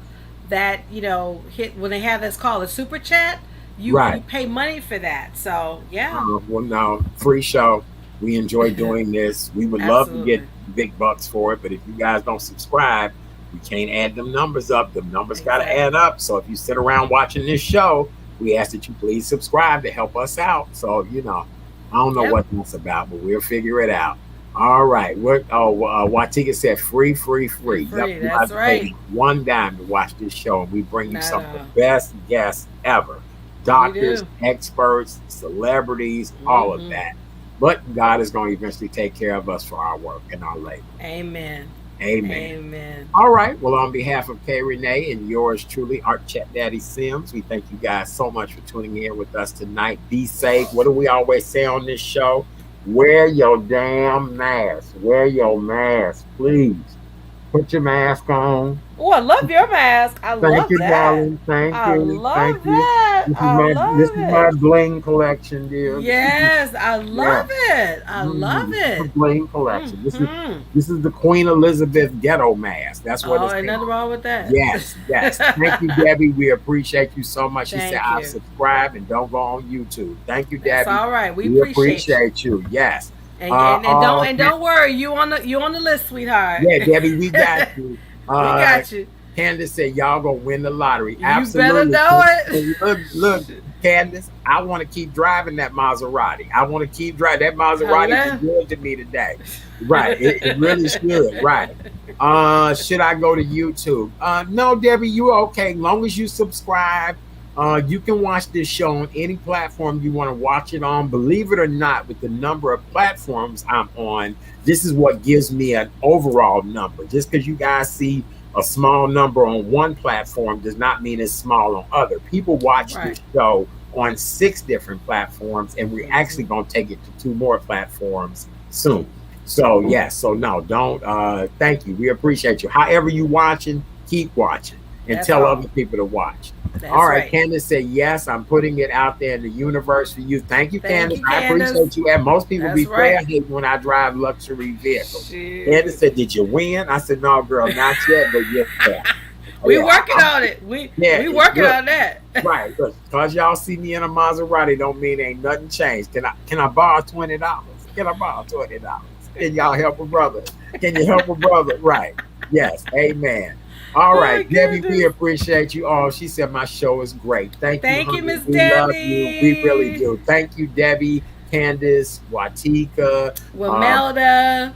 that hit when they have this called a super chat. You Right. pay money for that. So yeah, Well, no, free show. We enjoy doing this. We would love to get absolutely, big bucks for it, but if you guys don't subscribe, we can't add them numbers up. The numbers got to add exactly. up. So if you sit around watching this show, we ask that you please subscribe to help us out. So, I don't know Yep, what that's about, but we'll figure it out. All right. Watiga said free, free, free free. Yep. free. You have That's to pay right. one dime to watch this show, and we bring you Not some of the all. best guests ever, We doctors, do. experts, celebrities, all of Hmm. that. But God is going to eventually take care of us for our work and our labor. Amen. Amen. Amen. All right. Well, on behalf of Kay Renee and yours truly, Art Chat Daddy Sims, we thank you guys so much for tuning in with us tonight. Be safe. What do we always say on this show? Wear your damn mask. Wear your mask, please. Put your mask on. Oh, I love your mask. I Thank love you, that. darling. Thank I you. Thank love you. that. This is I my this love is my it. bling collection, dear. Yes, I Yeah. love it. I love This is the it. bling collection. This is Hmm. this is the Queen Elizabeth ghetto mask. That's what Oh, it's ain't nothing called. wrong with that. Yes, yes. Thank you, Debbie. We appreciate you so much. She said, Thank I'll you. subscribe and don't go on YouTube. Thank you, That's Debbie. all right. We We appreciate you. appreciate you. Yes. And and, and Now, don't worry, you on the list, sweetheart. yeah, Debbie, we got you. We Uh, got you. Candace said, y'all gonna win the lottery. You Absolutely. better know it. Look, Candace, I want to keep driving that Maserati. I want to keep driving that Maserati. Be good to me today. Right. It really should. Right. Should I go to YouTube? No, Debbie, you okay. As long as you subscribe, you can watch this show on any platform you want to watch it on. Believe it or not, with the number of platforms I'm on, this is what gives me an overall number. Just because you guys see a small number on one platform does not mean it's small on other. People watch this show on 6 different platforms, and we're actually going to take it to 2 more platforms soon. So yes, so no, don't. Thank you. We appreciate you. However you watching, keep watching and tell other people to watch. All right. Candace said, yes, I'm putting it out there in the universe for you. Thank you, Candace. I appreciate you. And most people be fair hate when I drive luxury vehicles. Candace said, did you win? I said, no, girl, not yet, but yeah. We working on it. We working on that. Right. Because y'all see me in a Maserati don't mean ain't nothing changed. Can I borrow $20? Can I borrow $20? Can y'all help a brother? Can you help a brother? Right. Yes. Amen. All right, Debbie, we appreciate you all. She said my show is great. Thank you, Miss Debbie. We love you. We really do. Thank you, Debbie, Candace, Watika, Wamelda,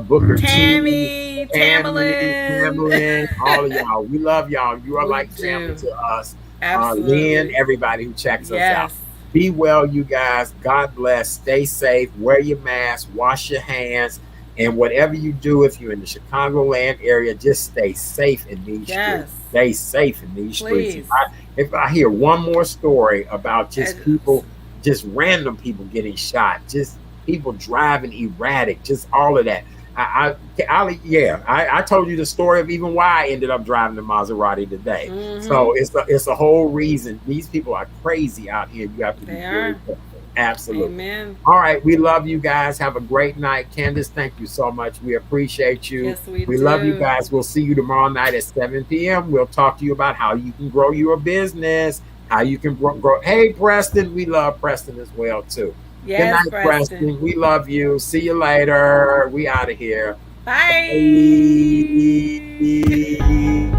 Booker Tammy, Tamlin, all of y'all. We love y'all. You are like family to us. Lynn, everybody who checks us out. Be well, you guys. God bless. Stay safe. Wear your mask. Wash your hands. And whatever you do, if you're in the Chicagoland area, just stay safe in these streets. Stay safe in these streets. If I hear one more story about just people, just random people getting shot, just people driving erratic, just all of that. I told you the story of even why I ended up driving the Maserati today. So it's a whole reason. These people are crazy out here. You have to be really careful. Absolutely. Amen. All right. We love you guys. Have a great night. Candace, thank you so much. We appreciate you. Yes, we do. Love you guys. We'll see you tomorrow night at 7 p.m. We'll talk to you about how you can grow your business, how you can grow. Hey, Preston. We love Preston as well, too. Yes, good night, Preston. We love you. See you later. We out of here. Bye. Bye.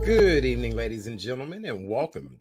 Good evening, ladies and gentlemen, and welcome